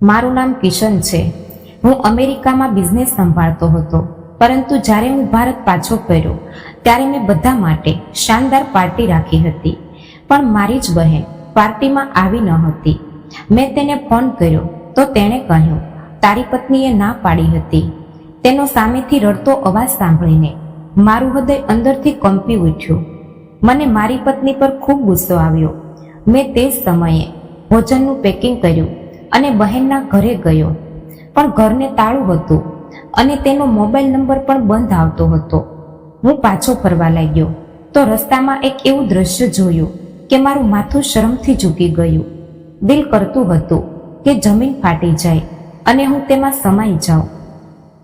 મારું નામ કિશન છે. હું અમેરિકામાં બિઝનેસ સંભાળતો હતો, પરંતુ જ્યારે હું ભારત પાછો ફર્યો ત્યારે મેં બધા માટે શાનદાર પાર્ટી રાખી હતી, પણ મારી જ બહેન પાર્ટીમાં આવી ન હતી. મેં તેને ફોન કર્યો તો તેણે કહ્યું તારી પત્નીએ ના પાડી હતી. તેનો સામેથી રડતો અવાજ સાંભળીને મારું હૃદય અંદરથી કંપી ઉઠ્યું. મને મારી પત્ની પર ખૂબ ગુસ્સો આવ્યો. મેં તે જ સમયે ભોજનનું પેકિંગ કર્યું અને બહેનના ઘરે ગયો, પણ ઘરને તાળું હતું અને તેનો મોબાઈલ નંબર પણ બંધ આવતો હતો. હું પાછો ફરવા લાગ્યો તો રસ્તામાં એક એવું દ્રશ્ય જોયું કે મારું માથું શરમથી ઝૂકી ગયું. દિલ કરતું હતું કે જમીન ફાટી જાય અને હું તેમાં સમાઈ જાઉં.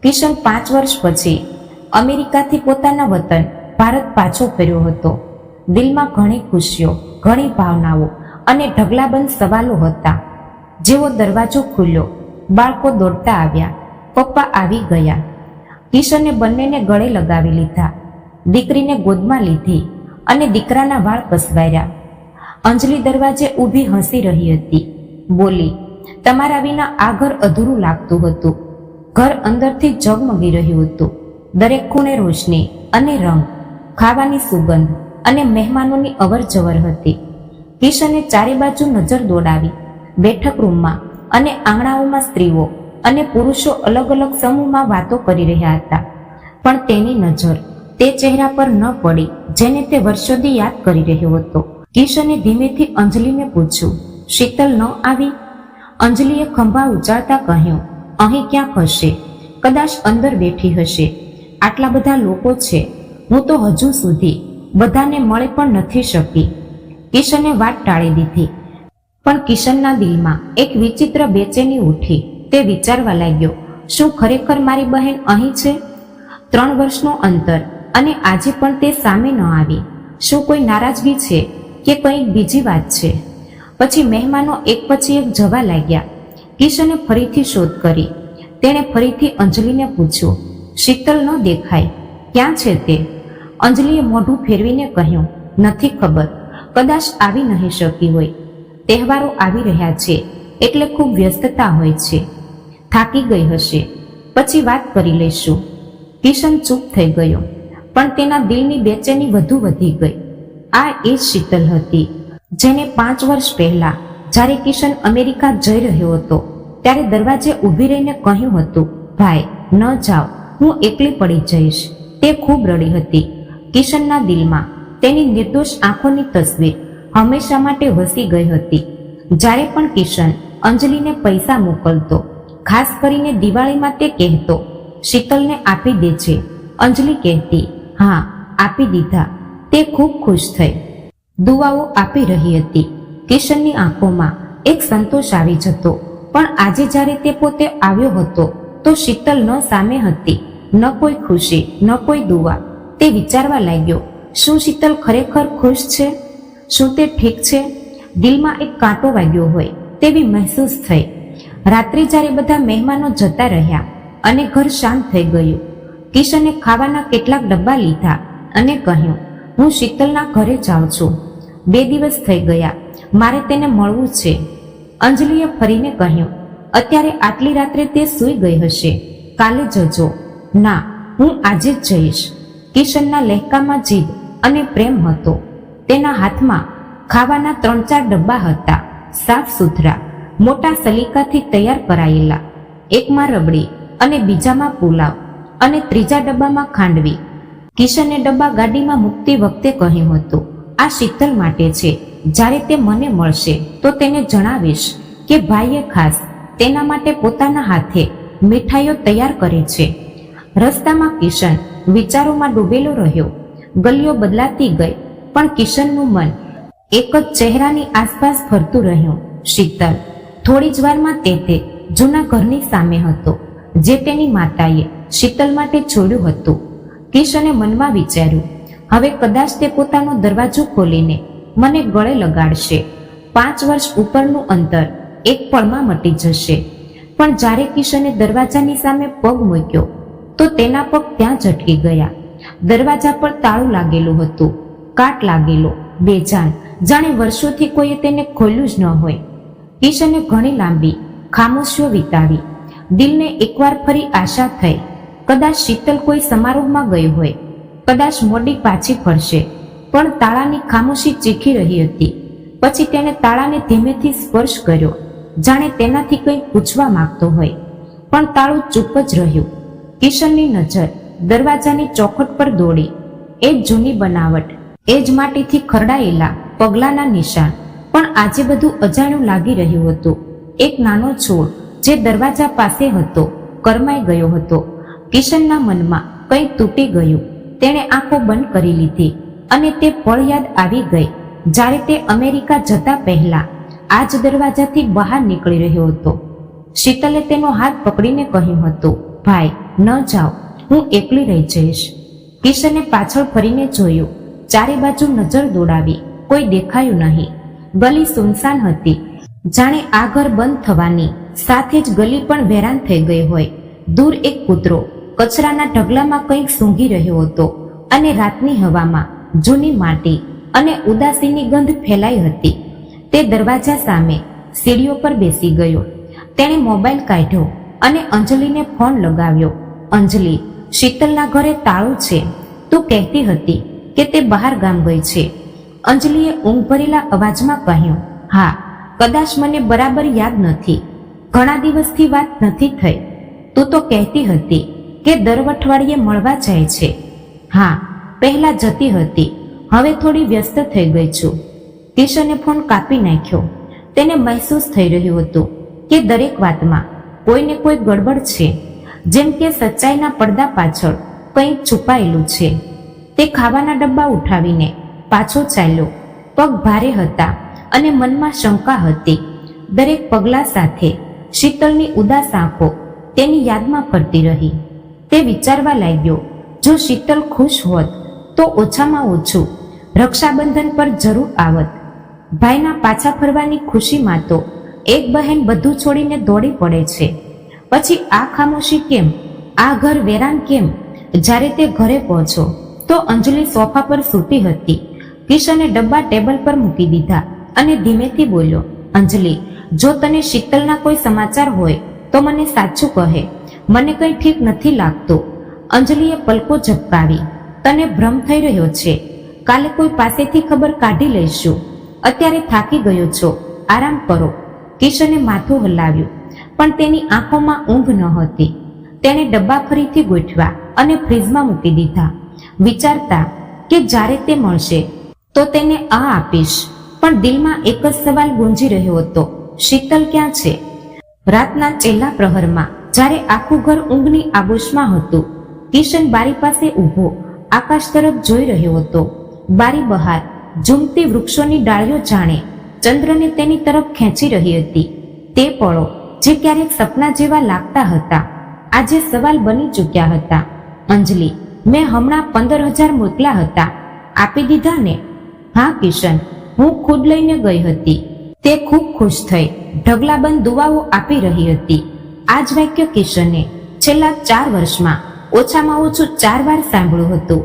કિશન 5 વર્ષ પછી અમેરિકાથી પોતાના વતન ભારત પાછો ફર્યો હતો. દિલમાં ઘણી ખુશીઓ, ઘણી ભાવનાઓ અને ઢગલાબંધ સવાલો હતા. જેવો દરવાજો ખુલ્યો, બાળકો દોડતા આવ્યા. પપ્પા આવી ગયા. કિશને બંનેને ગળે લગાવી લીધા, દીકરીને ગોદમાં લીધી અને દીકરાના વાળ કસવાર્યા. અંજલિ દરવાજે ઊભી હસી રહી હતી. બોલી, તમારા વિના આ ઘર અધૂરું લાગતું હતું. ઘર અંદરથી ઝગમગી રહ્યું હતું. દરેક ખૂણે રોશની અને રંગ, ખાવાની સુગંધ અને મહેમાનોની અવર જવર હતી. કિશને ચારે બાજુ નજર દોડાવી. બેઠક રૂમમાં અને આંગણાઓમાં સ્ત્રીઓ અને પુરુષો અલગ અલગ સમૂહમાં વાતો કરી રહ્યા હતા, પણ તેની નજર તે ચહેરા પર ન પડી જેને તે વર્ષોથી યાદ કરી રહ્યો હતો. કિશને ધીમેથી અંજલિને પૂછ્યું, શીતલ ન આવી? અંજલિએ ખંભા ઉચાળતા કહ્યું, અહીં ક્યાંક હશે, કદાચ અંદર બેઠી હશે. આટલા બધા લોકો છે, હું તો હજુ સુધી બધાને મળી પણ નથી શકી. કિશને વાત ટાળી દીધી, પણ કિશનના દિલમાં એક વિચિત્ર બેચેની ઉઠી. તે વિચારવા લાગ્યો, શું ખરેખર મારી બહેન અહીં છે? 3 વર્ષનો અંતર અને આજે પણ તે સામે ન આવી. શું કોઈ નારાજગી છે કે કંઈક બીજી વાત છે? પછી મહેમાનો એક પછી એક જવા લાગ્યા. કિશને ફરીથી શોધ કરી. તેણે ફરીથી અંજલિને પૂછ્યું, શીતલ ન દેખાય, ક્યાં છે તે? અંજલિએ મોઢું ફેરવીને કહ્યું, નથી ખબર, કદાચ આવી નહીં શકી હોય. તહેવારો આવી રહ્યા છે એટલે ખૂબ વ્યસ્તતા હોય છે. થાકી ગઈ હશે, પછી વાત કરી લઈશું. કિશન ચૂપ થઈ ગયો, પણ તેના દિલની બેચેની વધુ વધી ગઈ. આ એ જ શીતલ હતી જેને 5 વર્ષ પહેલા જ્યારે કિશન અમેરિકા જઈ રહ્યો હતો ત્યારે દરવાજે ઊભી રહીને કહ્યું હતું, ભાઈ ન જાઓ, હું એકલી પડી જઈશ. તે ખૂબ રડી હતી. કિશનના દિલમાં તેની નિર્દોષ આંખોની તસવીર હંમેશા માટે વસી ગઈ હતી. જ્યારે પણ કિશન અંજલિને પૈસા મોકલતો, ખાસ કરીને દિવાળીમાં, તે કહેતો, શીતલને આપી દે છે. અંજલિ કહેતી, હા, આપી દીધા. તે ખૂબ ખુશ થઈ. દુઆઓ આપી રહી હતી. કિશનની આંખોમાં એક સંતોષ આવી જતો, પણ આજે જ્યારે તે પોતે આવ્યો હતો તો શીતલ ન સામે હતી, ન કોઈ ખુશી, ન કોઈ દુઆ. તે વિચારવા લાગ્યો, શું શીતલ ખરેખર ખુશ છે? શું તે ઠીક છે? દિલમાં એક કાંટો વાગ્યો હોય તેવી મહેસૂસ થઈ. રાત્રે જ્યારે બધા મહેમાનો જતા રહ્યા અને ઘર શાંત થઈ ગયું, કિશને ખાવાના કેટલાક ડબ્બા લીધા અને કહ્યું, હું શીતલના ઘરે જાઉં છું. 2 દિવસ થઈ ગયા, મારે તેને મળવું છે. અંજલિએ ફરીને કહ્યું, અત્યારે આટલી રાત્રે તે સૂઈ ગઈ હશે, કાલે જજો. ના, હું આજે જ જઈશ. કિશનના લહેકામાં જીદ અને પ્રેમ હતો. તેના હાથમાં ખાવાના 3-4 ડબ્બા હતા, સાફ સુથરા, મોટા સલીકાથી તૈયાર કરાયેલા. એકમાં રબડી અને બીજામાં પુલાવ અને ત્રીજા ડબ્બામાં ખાંડવી. કિશને ડબ્બા ગાડીમાં મૂકતી વખતે કહ્યું હતું, આ શીતલ માટે છે. જ્યારે તે મને મળશે તો તેને જણાવીશ કે ભાઈએ ખાસ તેના માટે પોતાના હાથે મીઠાઈઓ તૈયાર કરે છે. રસ્તામાં કિશન વિચારોમાં ડૂબેલો રહ્યો. ગલીઓ બદલાતી ગઈ, પણ કિશનનું મન એક જ ચહેરાની આસપાસ ફરતું રહ્યું, શીતલ. થોડી જ વારમાં તે જૂના ઘરની સામે હતો જે તેની માતાએ શીતલ માટે છોડ્યું હતું. કિશને મનમાં વિચાર્યું, હવે કદાચ તે પોતાનો દરવાજો ખોલીને મને ગળે લગાડશે. 5 વર્ષ ઉપરનું અંતર એક પળમાં મટી જશે. પણ જ્યારે કિશને દરવાજાની સામે પગ મૂક્યો તો તેના પગ ત્યાં જ અટકી ગયા. દરવાજા પર તાળું લાગેલું હતું, કાટ લાગેલો, બેજાન, જાણે વર્ષોથી કોઈએ તેને ખોલ્યું જ ન હોય. કિશને ઘણી લાંબી ખામોશીઓ વિતાવી. દિલને એકવાર ફરી આશા થઈ, કદાચ શીતલ કોઈ સમારોહમાં ગઈ હોય, કદાચ મોડી પાછી ફરશે. પણ તાળાની ખામોશી ચીખી રહી હતી. પછી તેણે તાળાને ધીમેથી સ્પર્શ કર્યો, જાણે તેનાથી કંઈ પૂછવા માંગતો હોય. પણ તાળું ચૂપ જ રહ્યું. કિશનની નજર દરવાજાની ચોખટ પર દોડી. એ જ જૂની બનાવટ, એ જ માટીથી ખરડાયેલા પગલાના નિશાન. પણ આજે બધું અજાણ્યું લાગી રહ્યું હતું. એક નાનો છોડ જે દરવાજા પાસે હતો કરમાઈ ગયો હતો. કિશનના મનમાં કંઈ તૂટી ગયું. તેણે આંખો બંધ કરી લીધી અને તે પળ યાદ આવી ગઈ જ્યારે તે અમેરિકા જતા પહેલા આ જ દરવાજાથી બહાર નીકળી રહ્યો હતો. શીતલે તેનો હાથ પકડીને કહ્યું હતું, ભાઈ ન જાઓ, હું એકલી રહી જઈશ. કિશને પાછળ ફરીને જોયું. ચારે બાજુ નજર દોડાવી, કોઈ દેખાયું નહીં. ગલી સુનસાન હતી, જાણે આ ઘર બંધ થવાની સાથે જ ગલી પણ વેરાન થઈ ગઈ હોય. દૂર એક કૂતરો કચરાના ઢગલામાં કંઈક સૂંઘી રહ્યો હતો અને રાતની હવામાં જૂની માટી અને ઉદાસીની ગંધ ફેલાઈ હતી. તે દરવાજા સામે સીડીઓ પર બેસી ગયો. તેણે મોબાઈલ કાઢ્યો અને અંજલિને ફોન લગાવ્યો. અંજલિ, શીતલના ઘરે તાળું છે. તું કહેતી હતી કે તે બહાર ગામ ગઈ છે. અંજલિએ ઊંઘ ભરેલા અવાજમાં કહ્યું, હા, કદાચ મને બરાબર યાદ નથી. ઘણા દિવસથી વાત નથી થઈ. તું તો કહેતી હતી કે દર અઠવાડિયે મળવા જાય છે. હા, પહેલા જતી હતી, હવે થોડી વ્યસ્ત થઈ ગઈ છું. કિશને ફોન કાપી નાખ્યો. તેને મહેસૂસ થઈ રહ્યું હતું કે દરેક વાતમાં કોઈને કોઈ ગડબડ છે, જેમ કે સચ્ચાઈના પડદા પાછળ કંઈક છુપાયેલું છે. તે ખાવાના ડબ્બા ઉઠાવીને પાછો ચાલ્યો. પગ ભારે હતા અને મનમાં શંકા હતી. દરેક પગલા સાથે શીતલની ઉદાસ આંખો તેની યાદમાં ફરતી રહી. તે વિચારવા લાગ્યો, જો શીતલ ખુશ હોત તો ઓછામાં ઓછું રક્ષાબંધન પર જરૂર આવત. ભાઈના પાછા ફરવાની ખુશીમાં તો એક બહેન બધું છોડીને દોડી પડે છે. પછી આ ખામોશી કેમ? આ ઘર વેરાન કેમ? જ્યારે તે ઘરે પહોંચો તો અંજલિ સોફા પર સૂતી હતી. કિશને ડબ્બા ટેબલ પર મૂકી દીધા અને ધીમેથી બોલ્યો, અંજલિ, જો તને શીતલના કોઈ સમાચાર હોય તો મને સાચું કહે. મને કંઈ ઠીક નથી લાગતું. અંજલિએ પલકો ઝબકાવી. તને ભ્રમ થઈ રહ્યો છે. કાલે કોઈ પાસેથી ખબર કાઢી લઈશું. અત્યારે થાકી ગયો છો, આરામ કરો. કિશને માથું હલાવ્યું, પણ તેની આંખોમાં ઊંઘ ન હતી. તેણે ડબ્બા ફરીથી ગોઠવ્યા અને ફ્રીજમાં મૂકી દીધા, વિચારતા કે જ્યારે તે મળશે તો તેને આ આપીશ. પણ દિલમાં એક જ સવાલ ગુંજી રહ્યો હતો, શીતલ ક્યાં છે? રાતના છેલ્લા પ્રહરમાં જ્યારે આખું ઘર ઊંઘની આગોશમાં હતું, કિશન બારી પાસે ઊભો આકાશ તરફ જોઈ રહ્યો હતો. બારી બહાર ઝૂમતી વૃક્ષોની ડાળીઓ જાણે ચંદ્રને તેની તરફ ખેંચી રહી હતી. તે પળો જે ક્યારેક સપના જેવા લાગતા હતા, આજે સવાલ બની ચૂક્યા હતા. અંજલિ, મેં હમણાં 15,000 મોકલ્યા હતા, આપી દીધા ને? હા કિશન, હું ખુદ લઈને ગઈ હતી. તે ખૂબ ખુશ થઈ ઢગલાબંધ દુવાઓ આપી રહી હતી. આ જ વાક્ય કિશને છેલ્લા 4 વર્ષમાં ઓછામાં ઓછું 4 વાર સાંભળ્યું હતું.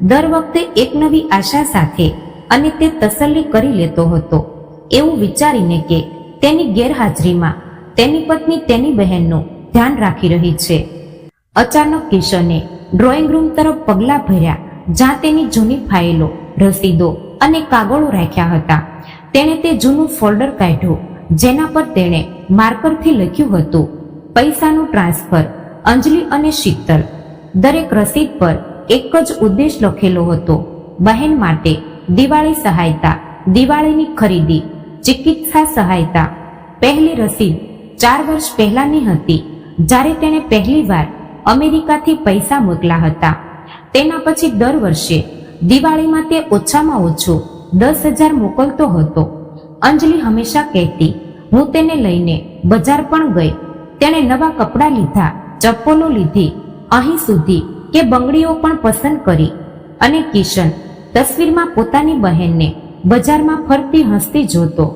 દર વખતે એક નવી આશા સાથે, અને તે તસલ્લી કરી લેતો હતો એવું વિચારીને કે તેની ગેરહાજરીમાં તેની પત્ની તેની બહેનનું ધ્યાન રાખી રહી છે. અચાનક કિશને ડ્રોઈંગ રૂમ તરફ પગલાં ભર્યા, જ્યાં તેની જૂની ફાઇલો, રસીદો અને કાગળો રાખ્યા હતા. તેણે તે જૂનું ફોલ્ડર કાઢ્યું જેના પર તેણે માર્કરથી લખ્યું હતું, પૈસાનું ટ્રાન્સફર, અંજલિ અને શીતલ. દરેક રસીદ પર એક જ ઉદ્દેશ લખેલો હતો, બહેન માટે દિવાળી સહાયતા, દિવાળીની ખરીદી, ચિકિત્સા સહાયતા. પહેલી રસીદ 4 વર્ષ પહેલાની હતી, જ્યારે તેણે પહેલી વાર અમેરિકાથી પૈસા મોકલ્યા હતા. તેના પછી દર વર્ષે દિવાળીમાં તે ઓછામાં ઓછું 10,000 મોકલતો હતો. અંજલિ હંમેશા કહેતી, હું તેને લઈને બજાર પણ ગઈ. તેણે નવા કપડાં લીધા, ચપ્પલો લીધી, અહીં સુધી કે બંગડીઓ પણ પસંદ કરી. અને કિશન તસવીરમાં પોતાની બહેનને બજારમાં ફરતી હસતી જોતો.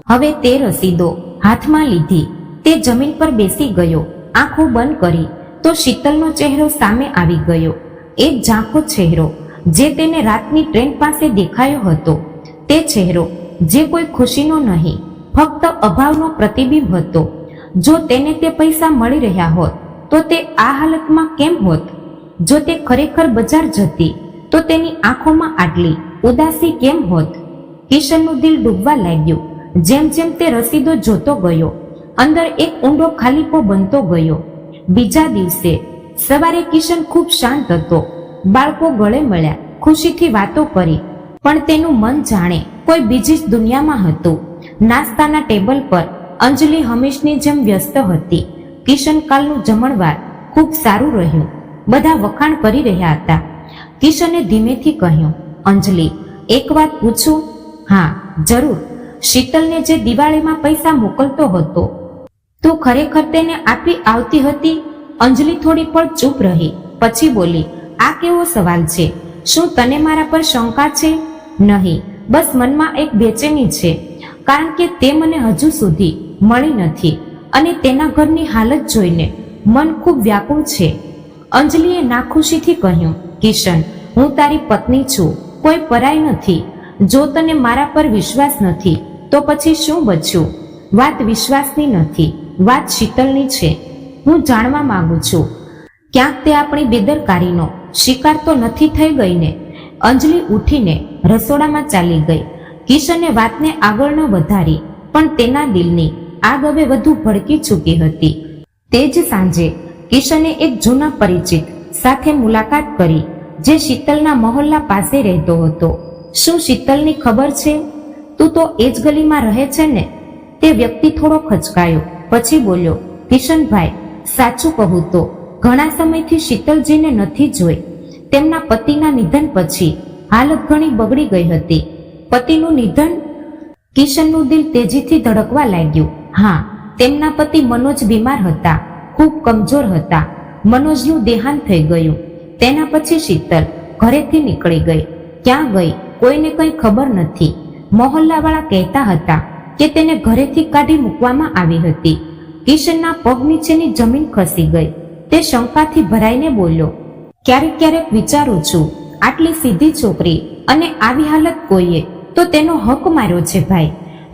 હવે તે રસીદો હાથમાં લીધી. તે જમીન પર બેસી ગયો, આંખો બંધ કરી તો શીતલનો ચહેરો સામે આવી ગયો. એક ઝાંખો ચહેરો જે તેને રાતની ટ્રેન પાસે દેખાયો હતો. તે ચહેરો જે કોઈ ખુશીનો નહીં, ફક્ત અભાવનો પ્રતિબિંબ હતો. જો તેને તે પૈસા મળી રહ્યા હોત તો તે આ હાલતમાં કેમ હોત? જો તે ખરેખર બજાર જતી તો તેની આંખોમાં આટલી ઉદાસી કેમ હોત? કિશનનું દિલ ડૂબવા લાગ્યું. જેમ જેમ તે રસીદો જોતો ગયો, અંદર એક ઊંડો ખાલીપો બનતો ગયો. બીજા દિવસે સવારે કિશન ખૂબ શાંત હતો. બાળકો ગળે મળ્યા, ખુશીથી વાતો કરી, પણ તેનું મન જાણે કોઈ બીજી જ દુનિયામાં હતું. નાસ્તાના ટેબલ પર અંજલિ હંમેશની જેમ વ્યસ્ત હતી. કિશન કાલનું જમણવાર ખૂબ સારું રહ્યું. બધા વખાણ કરી રહ્યા હતા. કિશને ધીમેથી કહ્યું, અંજલિ, એક વાત પૂછું? હા, જરૂર. શીતલને જે દિવાળીમાં પૈસા મોકલતો હતો, તું ખરેખર તેને આપી આવતી હતી? અંજલિ થોડી પળ ચૂપ રહી, પછી બોલી, આ કેવો સવાલ છે? શું તને મારા પર શંકા છે? નહીં, બસ મનમાં એક બેચેની છે, કારણ કે તે મને હજુ સુધી મળી નથી અને તેના ઘરની હાલત જોઈને મન ખૂબ વ્યાકુળ છે. અંજલિએ નાખુશીથી કહ્યું, કિશન, હું તારી પત્ની છું, કોઈ પરાઈ નથી. જો તને મારા પર વિશ્વાસ નથી તો પછી શું બચ્યું? વાત વિશ્વાસની નથી, વાત શીતલની છે. હું જાણવા માંગુ છું, ક્યાંક તે આપણી બેદરકારીનો શિકાર તો નથી થઈ ગઈ ને? અંજલિ ઉઠીને રસોડામાં ચાલી ગઈ. કિશને વાતને આગળ ન વધારી, પણ તેના દિલની આગ હવે વધુ ભડકી ચૂકી હતી. તે જ સાંજે કિશને એક જૂના પરિચિત સાથે મુલાકાત કરી, જે શીતલના મહોલ્લા પાસે રહેતો હતો. શું શીતલની ખબર છે? તું તો એ જ ગલીમાં રહે છે ને? તે વ્યક્તિ થોડો ખચકાયો, પછી બોલ્યો, કિશનભાઈ, સાચું કહું તો ઘણા સમયથી શીતલજીને નથી જોઈ. તેમના પતિના નિધન પછી હાલત ઘણી બગડી ગઈ હતી. પતિનું નિધન? કિશનનું દિલ તેજીથી ધડકવા લાગ્યું. હા, તેમના પતિ મનોજ બીમાર હતા, ખૂબ કમજોર હતા. મનોજનું દેહાંત થઈ ગયું. તેના પછી શીતલ ઘરેથી નીકળી ગઈ. ક્યાં ગઈ કોઈને કંઈ ખબર નથી. મહોલ્લાવાળા કહેતા હતા કે તેને ઘરેથી કાઢી મૂકવામાં આવી હતી. કિશનના પગ નીચેની જમીન ખસી ગઈ. તે શંકાથી ભરાઈને બોલ્યો, ક્યારેક ક્યારેક વિચારું છું, આટલી સીધી છોકરી અને આવી હાલત કોઈએ તો તેનો હક માર્યો છે ભાઈ.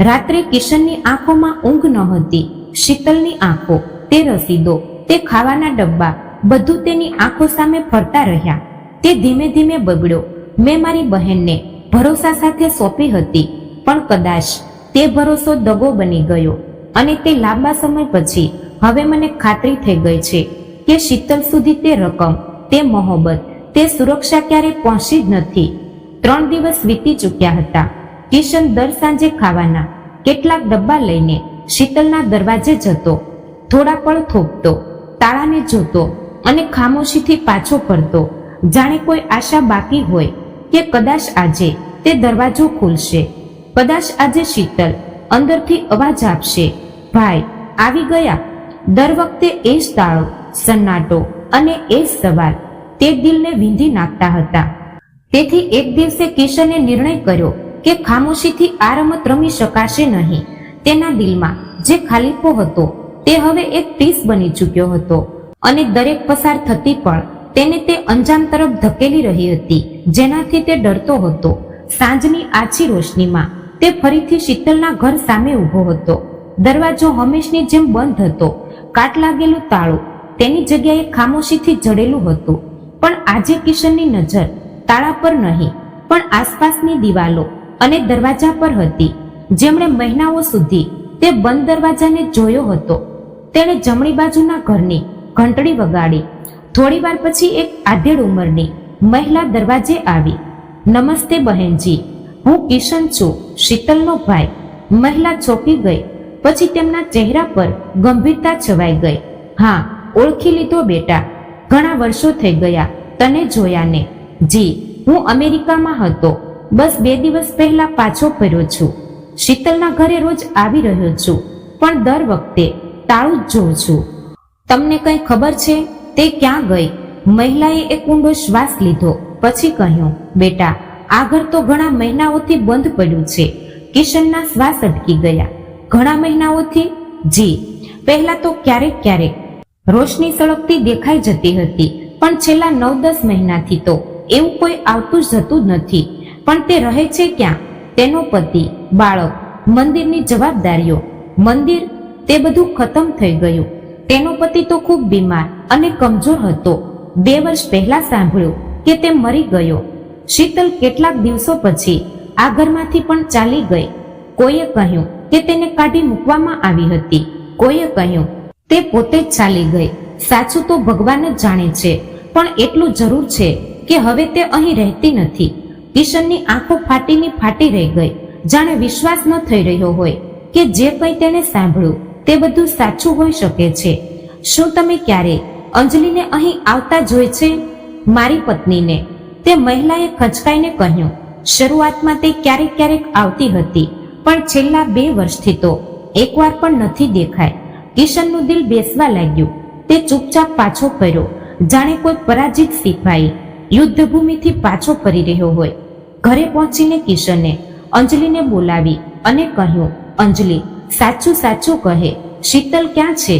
રાત્રે કિશનની આંખોમાં ઊંઘ ન હતી. શીતલની આંખો, તે રસીદો, તે ખાવાના ડબ્બા, બધું તેની આંખો સામે ફરતા રહ્યા. તે ધીમે ધીમે બગડ્યો. મેં મારી બહેનને ભરોસા સાથે સોંપી હતી, પણ કદાચ તે ભરોસો દગો બની ગયો અને તે લાંબા સમય પછી હવે મને ખાતરી થઈ ગઈ છે કે શીતલ સુધી તે રકમ, તે મોહબ્બત, તે સુરક્ષા ક્યારેય પહોંચી જ નથી. 3 દિવસ વીતી ચૂક્યા હતા. કિશન દર સાંજે ખાવાના કેટલાક ડબ્બા લઈને શીતલના દરવાજે જતો, થોડા પળ થોપતો, તાળાને જોતો અને ખામોશીથી પાછો ફરતો, જાણે કોઈ આશા બાકી હોય કે કદાચ આજે તે દરવાજો ખુલશે, કદાચ આજે શીતલ અંદરથી અવાજ આપશે, ભાઈ આવી ગયા. દર વખતે એ જ તાળો, સન્નાટો અને એ જ સવાલ તે દિલને વીંધી નાખતા હતા. તેથી એક દિવસે કિશને નિર્ણય કર્યો કે ખામોશીથી આ રમત રમી શકાશે નહીં. તેના દિલમાં જે ખાલીપો હતો તે હવે એક ટીસ બની ચૂક્યો હતો અને દરેક પસાર થતી પણ તેને તે અંજામ તરફ ધકેલી રહી હતી જેનાથી તે ડરતો હતો. સાંજની આછી રોશનીમાં તે ફરીથી શીતલના ઘર સામે ઊભો હતો. દરવાજો હંમેશની જેમ બંધ હતો. કાટ લાગેલું તાળું તેની જગ્યાએ ખામોશીથી જડેલું હતું. પણ આજે કિશનની નજર તાળા પર નહીં, પણ આસપાસની દિવાલો અને દરવાજા પર હતી. જેમણે મહિનાઓ સુધી તે બંધ દરવાજાને જોયો હતો. તેણે જમણી બાજુના ઘરની ઘંટડી વગાડી. થોડી વાર પછી એક આધેડ ઉંમરની મહિલા દરવાજે આવી. નમસ્તે બહેનજી, હું કિશન છું, શીતલનો ભાઈ. મહિલા ચોંકી ગઈ. પછી તેમના ચહેરા પર ગંભીરતા છવાઈ ગઈ. હા, ઓળખી લીધો બેટા, ઘણા વર્ષો થઈ ગયા તને જોયાને. જી, હું અમેરિકામાં હતો, બસ 2 દિવસ પહેલા પાછો ફર્યો છું. શીતલના ઘરે રોજ આવી રહ્યો છું, પણ દર વખતે તાળું જ જોઉં છું. તમને કંઈ ખબર છે તે ક્યાં ગઈ? મહિલાએ એક ઊંડો શ્વાસ લીધો, પછી કહ્યું, બેટા આ ઘર તો ઘણા મહિનાઓથી બંધ પડ્યું છે. કિશનના શ્વાસ અટકી ગયા. ઘણા મહિનાઓથી? જી, પહેલા તો ક્યારેક ક્યારેક રોશની સળગતી દેખાઈ જતી હતી, પણ છેલ્લા 9-10 મહિનાથી તો એવું કોઈ આવતું જતું જ નથી. પણ તે રહે છે ક્યાં? તેનો પતિ, બાળક, મંદિરની જવાબદારીઓ. મંદિર? તે બધું ખતમ થઈ ગયું. તેનો પતિ તો ખૂબ બીમાર અને કમજોર હતો. 2 વર્ષ પહેલા સાંભળ્યું કે તે મરી ગયો. શીતલ કેટલાક દિવસો પછી આ ઘરમાંથી પણ ચાલી ગઈ. કોઈએ કહ્યું કે તેને કાઢી મૂકવામાં આવી હતી. કોઈએ કહ્યું તે પોતે જ ચાલી ગઈ. સાચું તો ભગવાન જ જાણે છે, પણ એટલું જરૂર છે કે હવે તે અહીં રહેતી નથી. કિશનની આંખો ફાટી રહી ગઈ. જાણે વિશ્વાસ ન થઈ રહ્યો હોય કે જે કંઈ તેણે સાંભળ્યું તે બધું સાચું હોઈ શકે છે. શું તમે ક્યારે અંજલિને અહીં આવતા જોઈ છે? મારી પત્નીને, તે મહિલાએ ખચકાઈને કહ્યું. શરૂઆતમાં તે ક્યારેક આવતી હતી, પણ છેલ્લા 2 વર્ષથી તો એકવાર પણ નથી દેખાય. કિશનનું દિલ બેસવા લાગ્યું. તે ચૂપચાપ પાછો ફર્યો, જાણે કોઈ પરાજિત સિપાહી યુદ્ધભૂમિથી પાછો ફરી રહ્યો હોય. ઘરે પહોંચીને કિશને અંજલિને બોલાવી અને કહ્યું, અંજલિ, સાચું કહે, શીતલ ક્યાં છે?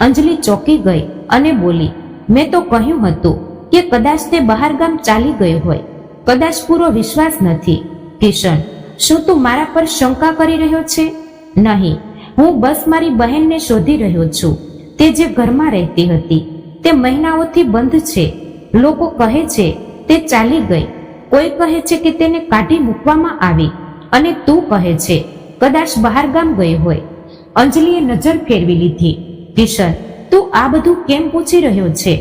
અંજલિ ચોંકી ગઈ અને બોલી, મેં તો કહ્યું હતું કે કદાચ તે બહારગામ ચાલી ગઈ હોય. કદાચ પૂરો વિશ્વાસ નથી. કિશન, શું તું મારા પર શંકા કરી રહ્યો છે? નહીં, હું બસ મારી બહેનને શોધી રહ્યો છું. તે જે ઘરમાં રહેતી હતી તે મહિનાઓથી બંધ છે. લોકો કહે છે તે ચાલી ગઈ. કોઈ કહે છે કે તેને કાઢી મૂકવામાં આવી, અને તું કહે છે કદાચ બહારગામ ગઈ હોય. અંજલિએ નજર ફેરવી લીધી. કિશન, તું આ બધું કેમ પૂછી રહ્યો છે?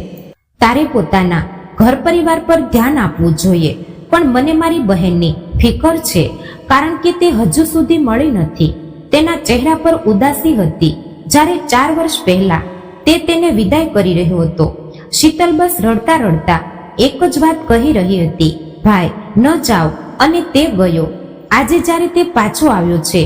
તારે પોતાના ઘર પરિવાર પર ધ્યાન આપવું જોઈએ, પણ મને મારી બહેનની ફિકર છે, કારણ કે તે હજુ સુધી મળી નથી. તેના ચહેરા પર ઉદાસી હતી, જ્યારે 4 વર્ષ પહેલા તે તેને વિદાય કરી રહ્યો હતો. શીતલ બસ રડતા એક જ વાત કહી રહી હતી, ભાઈ ન જાઓ, અને તે ગયો. આજે જ્યારે તે પાછો આવ્યો છે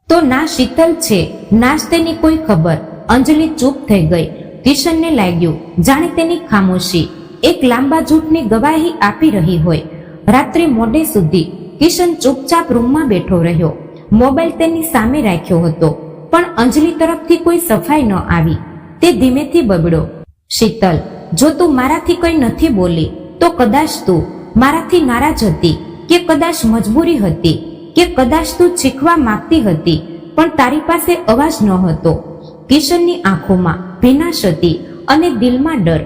તો ના શીતલ છે, ના જ તેની કોઈ ખબર. અંજલિ ચૂપ થઈ ગઈ. કિશનને લાગ્યું જાણે તેની ખામોશી એક લાંબા જૂઠની ગવાહી આપી રહી હોય. રાત્રે મોડે સુધી કિશન ચૂપચાપ રૂમમાં બેઠો રહ્યો. મોબાઈલ તેની સામે રાખ્યો હતો, પણ અંજલિ તરફથી કોઈ સફાઈ ન આવી. તે ધીમેથી બબડ્યો, શીતલ, જો તું મારાથી કંઈ નથી બોલી તો કદાચ તું મારાથી નારાજ હતી, કે કદાચ મજબૂરી હતી, કે કદાચ તું શીખવા માંગતી હતી, પણ તારી પાસે અવાજ ન હતો. કિશનની આંખોમાં ભીનાશ હતી અને દિલમાં ડર.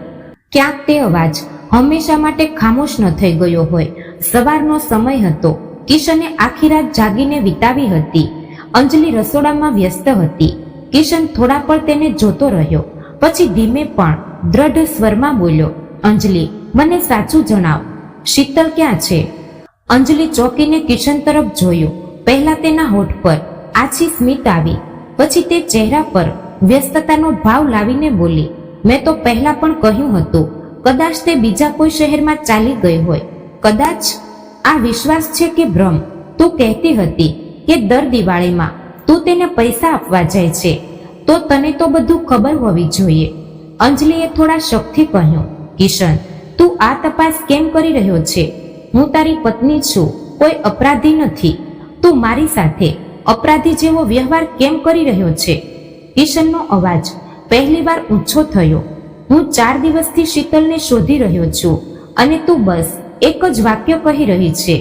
ક્યાંક તે અવાજ હંમેશા માટે ખામોશ ન થઈ ગયો હોય. સવારનો સમય હતો. કિશને આખી રાત જાગીને વિતાવી હતી. અંજલિ રસોડામાં વ્યસ્ત હતી. કિશન થોડા પળ તેને જોતો રહ્યો, પછી ધીમે પણ દ્રઢ સ્વરમાં બોલ્યો, અંજલિ, મને સાચું જણાવ, શીતલ ક્યાં છે? અંજલિ ચોંકીને કિશન તરફ જોયું. પહેલા તેના હોઠ પર આછી સ્મિત આવી, પછી તે ચહેરા પર વ્યસ્તતાનો ભાવ લાવીને બોલી, મેં તો પહેલા પણ કહ્યું હતું, કદાચ તે બીજા કોઈ શહેરમાં ચાલી ગઈ હોય. કદાચ આ વિશ્વાસ છે કે ભ્રમ? તું કહેતી હતી કે દર દિવાળીમાં તું તેને પૈસા આપવા જાય છે, તો તને તો બધું ખબર હોવી જોઈએ. અંજલિએ થોડા શોકથી કહ્યું, કિશન, તું આ તપાસ કેમ કરી રહ્યો છે? હું તારી પત્ની છું, કોઈ અપરાધી નથી. તું મારી સાથે અપરાધી જેવો વ્યવહાર કેમ કરી રહ્યો છે? કિશનનો અવાજ પહેલીવાર ઊંચો થયો. હું 4 દિવસથી શીતલને શોધી રહ્યો છું, અને તું બસ એક જ વાક્ય કહી રહી છે,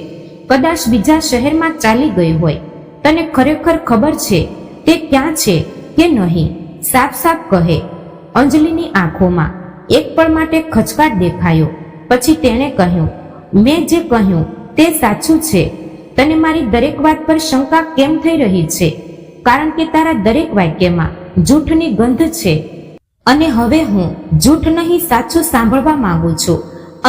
કદાચ બીજા શહેરમાં ચાલી ગઈ હોય. તને ખરેખર ખબર છે તે ક્યાં છે કે નહીં? સાફ કહે. અંજલિની આંખોમાં એક પળ માટે ખચકાટ દેખાયો. પછી તેણે કહ્યું, મેં જે કહ્યું તે સાચું છે. તને મારી દરેક વાત પર શંકા કેમ થઈ રહી છે? કારણ કે તારા દરેક વાક્યમાં જૂઠની ગંધ છે, અને હવે હું જૂઠ નહીં સાચું સાંભળવા માંગુ છું.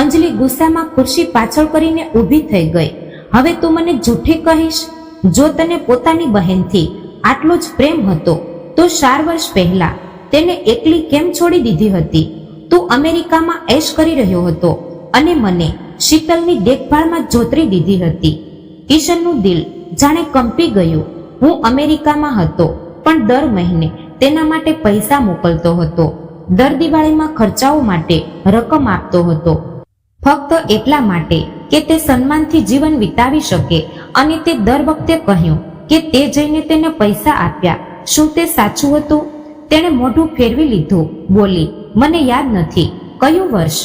અંજલિ ગુસ્સામાં ખુરશી પાછળ કરીને ઊભી થઈ ગઈ. હવે તું મને જૂઠી કહીશ? જો તને પોતાની બહેનથી આટલો જ પ્રેમ હતો તો 4 વર્ષ પહેલા તેને એકલી કેમ છોડી દીધી હતી? તું અમેરિકામાં એશ કરી રહ્યો હતો અને મને શીતલની દેખભાળમાં જોતરી દીધી હતી. કિશનનું દિલ જાણે કંપી ગયું. હું અમેરિકામાં હતો, પણ દર મહિને તેના માટે પૈસા મોકલતો હતો. દર દિવાળીમાં ખર્ચાઓ માટે રકમ આપતો હતો, ફક્ત એટલા માટે કે તે સન્માનથી જીવન વિતાવી શકે. અને તે દર વખતે કહ્યું કે તે જઈને તેને પૈસા આપ્યા. શું તે સાચું હતું? તેણે મોઢું ફેરવી લીધું. બોલી, મને યાદ નથી. કયું વર્ષ?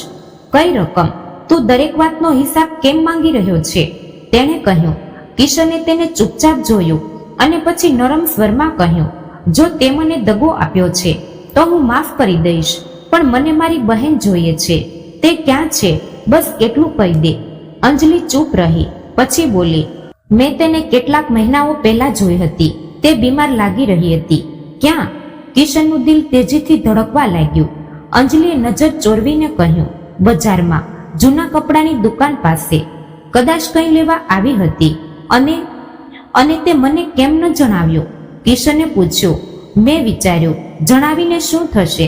કઈ રકમ? તું દરેક વાતનો હિસાબ કેમ માંગી રહ્યો છે? તેણે કહ્યું. કિશને તેને ચૂપચાપ જોયું અને પછી નરમ સ્વરમાં કહ્યું, જો તે મને દગો આપ્યો છે તો હું માફ કરી દઈશ, પણ મને મારી બહેન જોઈએ છે. તે ક્યાં છે? બસ એટલું કહી દે. અંજલિ ચૂપ રહી. પછી બોલી, મેં તેને કેટલાક મહિનાઓ પહેલા જોઈ હતી. તે બીમાર લાગી રહી હતી. ક્યાં? કિશનનું દિલ તેજીથી ધડકવા લાગ્યું. અંજલિએ નજર ચોરવીને કહ્યું, બજારમાં, જૂના કપડાની દુકાન પાસે. કદાચ કંઈ લેવા આવી હતી. અને તે મને કેમ ન જણાવ્યું? કિશને પૂછ્યું. મેં વિચાર્યું, જણાવીને શું થશે?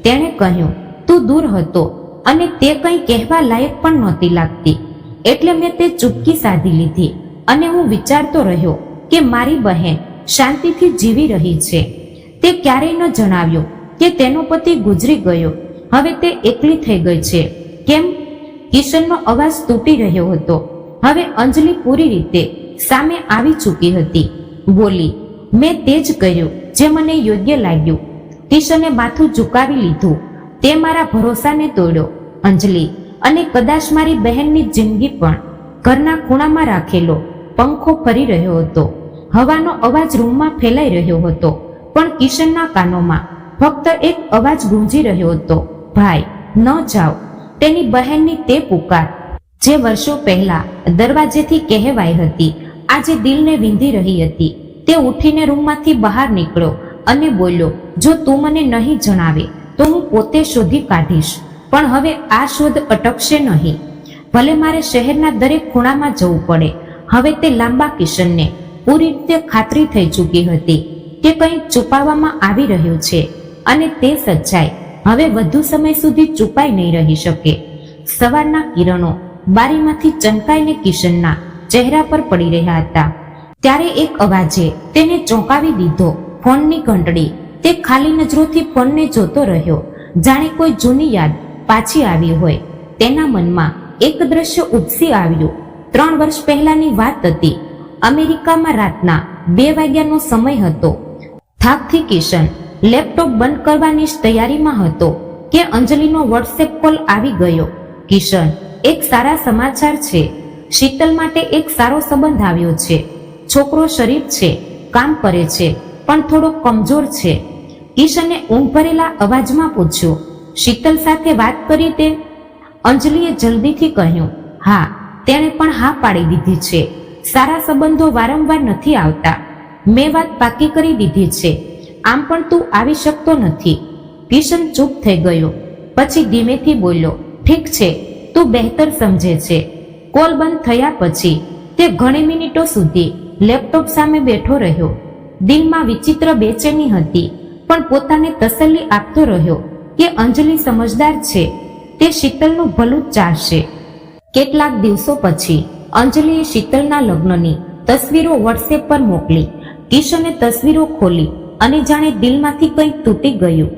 તેણે કહ્યું, તું દૂર હતો અને તે કંઈ કહેવા લાયક પણ નહોતી લાગતી, એટલે મેં તે ચૂપકી સાધી લીધી. અને હું વિચારતો રહ્યો કે મારી બહેન શાંતિથી જીવી રહી છે. તે ક્યારેય ન જણાવ્યું કે તેનો પતિ ગુજરી ગયો. હવે તે એકલી થઈ ગઈ છે. કેમ? કિશનનો અવાજ તૂટી રહ્યો હતો. હવે અંજલિ પૂરી રીતે સામે આવી ચૂકી હતી. બોલી, મેં તે જ કર્યું જે મને યોગ્ય લાગ્યું. કિશને માથું ઝુકાવી લીધું. તે મારા ભરોસાને તોડ્યો, અંજલિ, અને કદાચ મારી બહેનની જિંદગી પણ. ઘરના ખૂણામાં રાખેલો પંખો ફરી રહ્યો હતો. હવાનો અવાજ રૂમમાં ફેલાઈ રહ્યો હતો, પણ કિશનના કાનોમાં ફક્ત એક અવાજ ગુંજી રહ્યો હતો, ભાઈ, ન જાઓ. તેની બહેનની તે પુકાર, જે વર્ષો પહેલા દરવાજેથી કહેવાઈ હતી, આજે દિલને વિંધી રહી હતી. તે ઉઠીને રૂમમાંથી બહાર નીકળ્યો અને બોલ્યો, જો તું મને નહીં જણાવે તો હું પોતે શોધી કાઢીશ. પણ હવે આ શોધ અટકશે નહીં. ભલે મારે શહેરના દરેક ખૂણામાં જવું પડે. હવે તે લાંબા કિશનને પૂરી રીતે ખાતરી થઈ ચૂકી હતી કે કંઈક છુપાવવામાં આવી રહ્યું છે, અને તે સચ્ચાઈ હવે વધુ સમય સુધી છુપાઈ નહીં રહી શકે. સવારના કિરણો બારીમાંથી ચમકાઈને કિશનના ચહેરા પર પડી રહ્યા હતા. ત્યારે એક અવાજે તેને ચોંકાવી દીધો, ફોનની ઘંટડી. તે ખાલી નજરોથી ફોનને જોતો રહ્યો, જાણે કોઈ જૂની યાદ પાછી આવી હોય. તેના મનમાં એક દ્રશ્ય ઉપસી આવ્યું. 3 વર્ષ પહેલાની વાત હતી. અમેરિકામાં રાતના 2 વાગ્યાનો સમય હતો. થાકથી કિશન લેપટોપ બંધ કરવાની જ તૈયારીમાં હતો કે અંજલિનો વોટ્સએપ કોલ આવી ગયો. કિશન, એક સારા સમાચાર છે. શીતલ માટે એક સારો સંબંધ આવ્યો છે. છોકરો શરીફ છે, કામ કરે છે, પણ થોડો કમજોર છે. કિશને ઊંઘ ભરેલા અવાજમાં પૂછ્યું, શીતલ સાથે વાત કરી તે? અંજલિએ જલ્દીથી કહ્યું, હા, તેણે પણ હા પાડી દીધી છે. સારા સંબંધો વારંવાર નથી આવતા. મેં વાત પાકી કરી દીધી છે. આમ પણ તું આવી શકતો નથી. કિશન ચૂપ થઈ ગયો. પછી ધીમેથી બોલ્યો, ઠીક છે, તું બહેતર સમજે છે. કોલ બંધ થયા પછી તે ઘણી મિનિટો સુધી લેપટોપ સામે બેઠો રહ્યો. દિલમાં વિચિત્ર બેચેની હતી, પણ પોતાને તસલ્લી આપતો રહ્યો કે અંજલિ સમજદાર છે. તે શીતલનું ભલું જ ચાહશે. કેટલાક દિવસો પછી અંજલિએ શીતલના લગ્નની તસવીરો વોટ્સએપ પર મોકલી. કિશને તસવીરો ખોલી અને જાણે દિલમાંથી કંઈક તૂટી ગયું.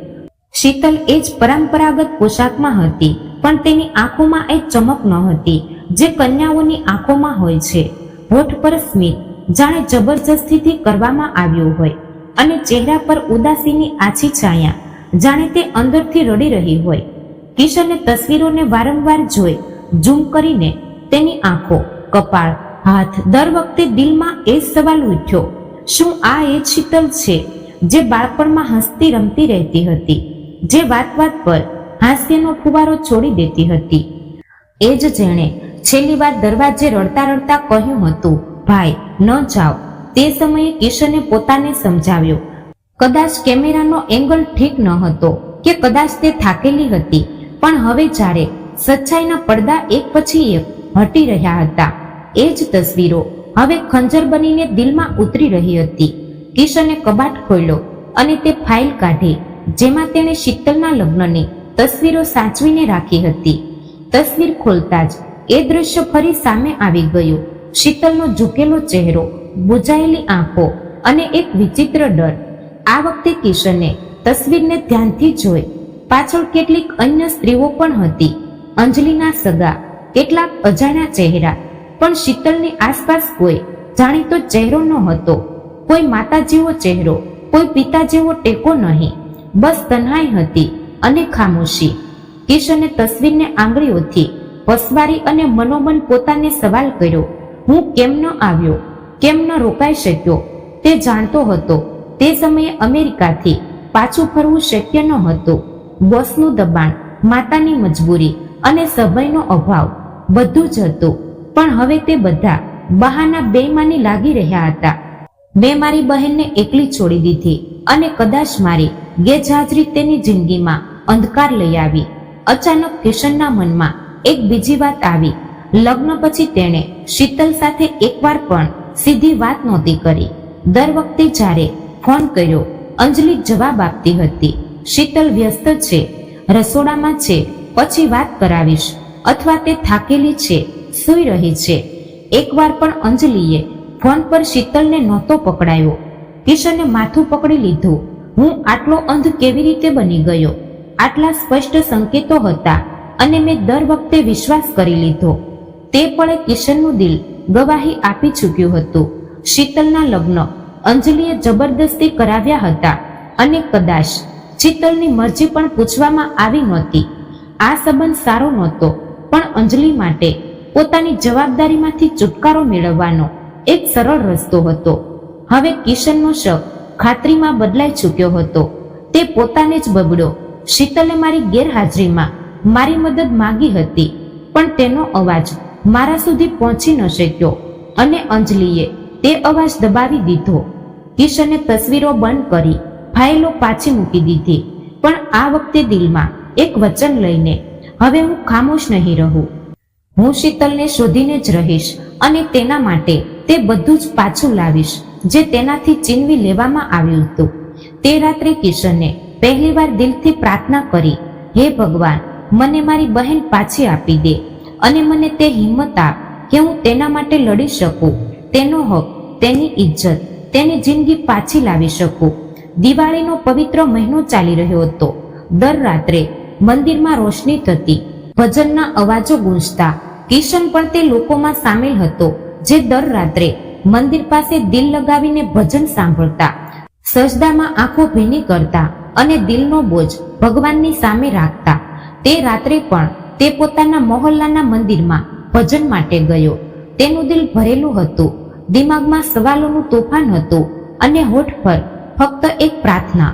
શીતલ એ જ પરંપરાગત પોશાકમાં હતી, પણ તેની આંખોમાં એ ચમક ન હતી જે કન્યાઓની આંખોમાં હોય છે. હોઠ પર સ્મિત જાણે જબરજસ્તીથી કરવામાં આવ્યું હોય, અને ચહેરા પર ઉદાસીની આછી છાયા જાણે તે અંદરથી રડી રહી હોય. કિશને તસવીરોને વારંવાર જોઈ ઝૂમ કરીને તેની આંખો, કપાળ, હાથ, દર વખતે દિલમાં એ જ સવાલ ઉઠ્યો, શું આ એ જ શીતલ છે જે બાળપણમાં હસતી રમતી રહેતી હતી, જે વાત વાત પર હાસ્યનો ફુવારો છોડી દેતી હતી? એ જ જેણે છેલ્લી વાર દરવાજે રડતા રડતા કહ્યું હતું, ભાઈ, ન જાઓ. તે સમયે કિશને પોતાને સમજાવ્યો, કદાચ કેમેરાનો એંગલ ઠીક ન હતો, કે કદાચ તે થાકેલી હતી, પણ હવે જ્યારે સચ્ચાઈના પડદા એક પછી એક હટી રહ્યા હતા, એ જ તસવીરો હવે ખંજર બનીને દિલમાં ઉતરી રહી હતી. કિશને કબાટ ખોલ્યો અને તે ફાઇલ કાઢી જેમાં તેણે શીતલના લગ્નની તસવીરો સાચવીને રાખી હતી. તસવીર ખોલતા જ એ દૃશ્ય ફરી સામે આવી ગયું. શીતલનો ઝૂકેલો ચહેરો, બુજાયેલી આંખો અને એક વિચિત્ર ડર. આ વખતે કિશને તસવીરને ધ્યાનથી જોઈ. પાછળ કેટલીક અન્ય સ્ત્રીઓ પણ હતી, અંજલિના સગા, કેટલાક અજાણ્યા ચહેરા, પણ શીતલની આસપાસ કોઈ જાણીતો ચહેરો ન હતો. કોઈ માતા જેવો ચહેરો, કોઈ પિતા જેવો ટેકો નહીં. બસ તન્હાઈ હતી અને ખામોશી. કિશને તસવીરને આંગળીઓથી પસવારી અને મનોમન પોતાને સવાલ કર્યો, હું કેમ ન આવ્યો, કેમ ન રોકાઈ શક્યો? તે જાણતો હતો તે સમયે અમેરિકાથી પાછું ફરવું શક્ય ન હતું. બોસનું દબાણ, માતાની મજબૂરી અને સમયનો અભાવ બધું જ હતું. પણ હવે તે બધા બહાના બેઈમાની લાગી રહ્યા હતા. મેં મારી બહેનને એકલી છોડી દીધી અને કદાચ મારી ગેરહાજરી તેની જિંદગીમાં અંધકાર લઈ આવી. અચાનક કિશનના મનમાં એક બીજી વાત આવી. લગ્ન પછી તેણે શીતલ સાથે એકવાર પણ સીધી વાત નહોતી કરી. દર વખતે જ્યારે ફોન કર્યો, અંજલિ જવાબ આપતી હતી, શીતલ વ્યસ્ત છે, રસોડામાં છે, પછી વાત કરાવીશ, અથવા તે થાકેલી છે, સૂઈ રહી છે. એકવાર પણ અંજલિએ ફોન પર શીતલને નહોતો પકડાયો. કિશને માથું પકડી લીધું. હું આટલો અંધ કેવી રીતે બની ગયો? આટલા સ્પષ્ટ સંકેતો હતા અને મેં દર વખતે વિશ્વાસ કરી લીધો. તે પળે કિશનનું દિલ ગવાહી આપી ચૂક્યું હતું. શીતલના લગ્ન અંજલિએ જબરદસ્તી કરાવ્યા હતા અને કદાચ શીતલની મરજી પણ પૂછવામાં આવી નહોતી. આ સંબંધ સારો નહોતો, પણ અંજલિ માટે પોતાની જવાબદારીમાંથી છુટકારો મેળવવાનો એક સરળ રસ્તો હતો. હવે કિશનનો શક ખાતરીમાં બદલાઈ ચૂક્યો હતો. તે પોતાને જ બબડ્યો, શીતલે મારી ગેરહાજરીમાં મારી મદદ માંગી હતી, પણ તેનો અવાજ મારા સુધી પહોંચી ન શક્યો અને અંજલિએ તે અવાજ દબાવી દીધો. કિશને તસવીરો બંધ કરી, ફાઇલો પાછી મૂકી દીધી, પણ આ વખતે દિલમાં એક વચન લઈને, હવે હું ખામોશ નહીં રહું. હું શીતલને શોધીને જ રહીશ અને તેના માટે તે બધું જ પાછું લાવીશ જે તેનાથી છીનવી લેવામાં આવ્યું હતું. તે રાત્રે કિશને પહેલીવાર દિલથી પ્રાર્થના કરી, હે ભગવાન, મને મારી બહેન પાછી આપી દે અને મને તે હિંમત આપ કે હું તેના માટે લડી શકું, તેનો હક, તેની ઇજ્જત, તેની જિંદગી પાછી લાવી શકું. દિવાળીનો પવિત્ર મહિનો ચાલી રહ્યો હતો. દર રાત્રે મંદિરમાં રોશની થતી, ભજનના અવાજો ગૂંજતા. કિશન પણ તે લોકોમાં સામેલ હતો જે દર રાત્રે મંદિર પાસે દિલ લગાવીને ભજન સાંભળતા, સજદામાં આંખો ભીની કરતા અને દિલનો બોજ ભગવાનની સામે રાખતા. તે રાત્રે પણ તે પોતાના મોહલ્લાના મંદિરમાં ભજન માટે ગયો. તેનું દિલ ભરેલું હતું, દિમાગમાં સવાલોનું તોફાન હતું અને હોઠ પર ફક્ત એક પ્રાર્થના,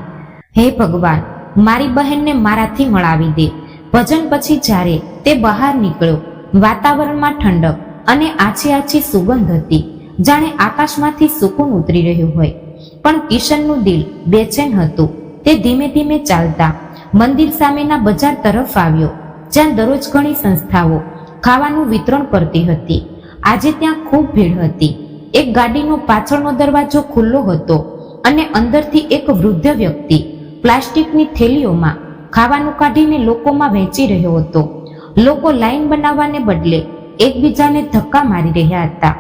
હે ભગવાન, મારી બહેનને મારાથી મળાવી દે. ભજન પછી જ્યારે તે બહાર નીકળ્યો, વાતાવરણમાં ઠંડક અને આછી આછી સુગંધ હતી, જાણે આકાશમાંથી સુકૂન ઉતરી રહ્યું હોય. પણ કિશનનું દિલ બેચેન હતું. તે ધીમે ધીમે ચાલતા મંદિર સામેના બજાર તરફ આવ્યો, જ્યાં દરરોજ ઘણી સંસ્થાઓ ખાવાનું વિતરણ કરતી હતી. આજે ત્યાં ખૂબ ભીડ હતી. એક ગાડીનો પાછળનો દરવાજો ખુલ્લો હતો અને અંદરથી એક વૃદ્ધ વ્યક્તિ પ્લાસ્ટિકની થેલીઓમાં ખાવાનું કાઢીને લોકોમાં વહેંચી રહ્યો હતો. લોકો લાઈન બનાવવાને બદલે એકબીજાને ધક્કા મારી રહ્યા હતા.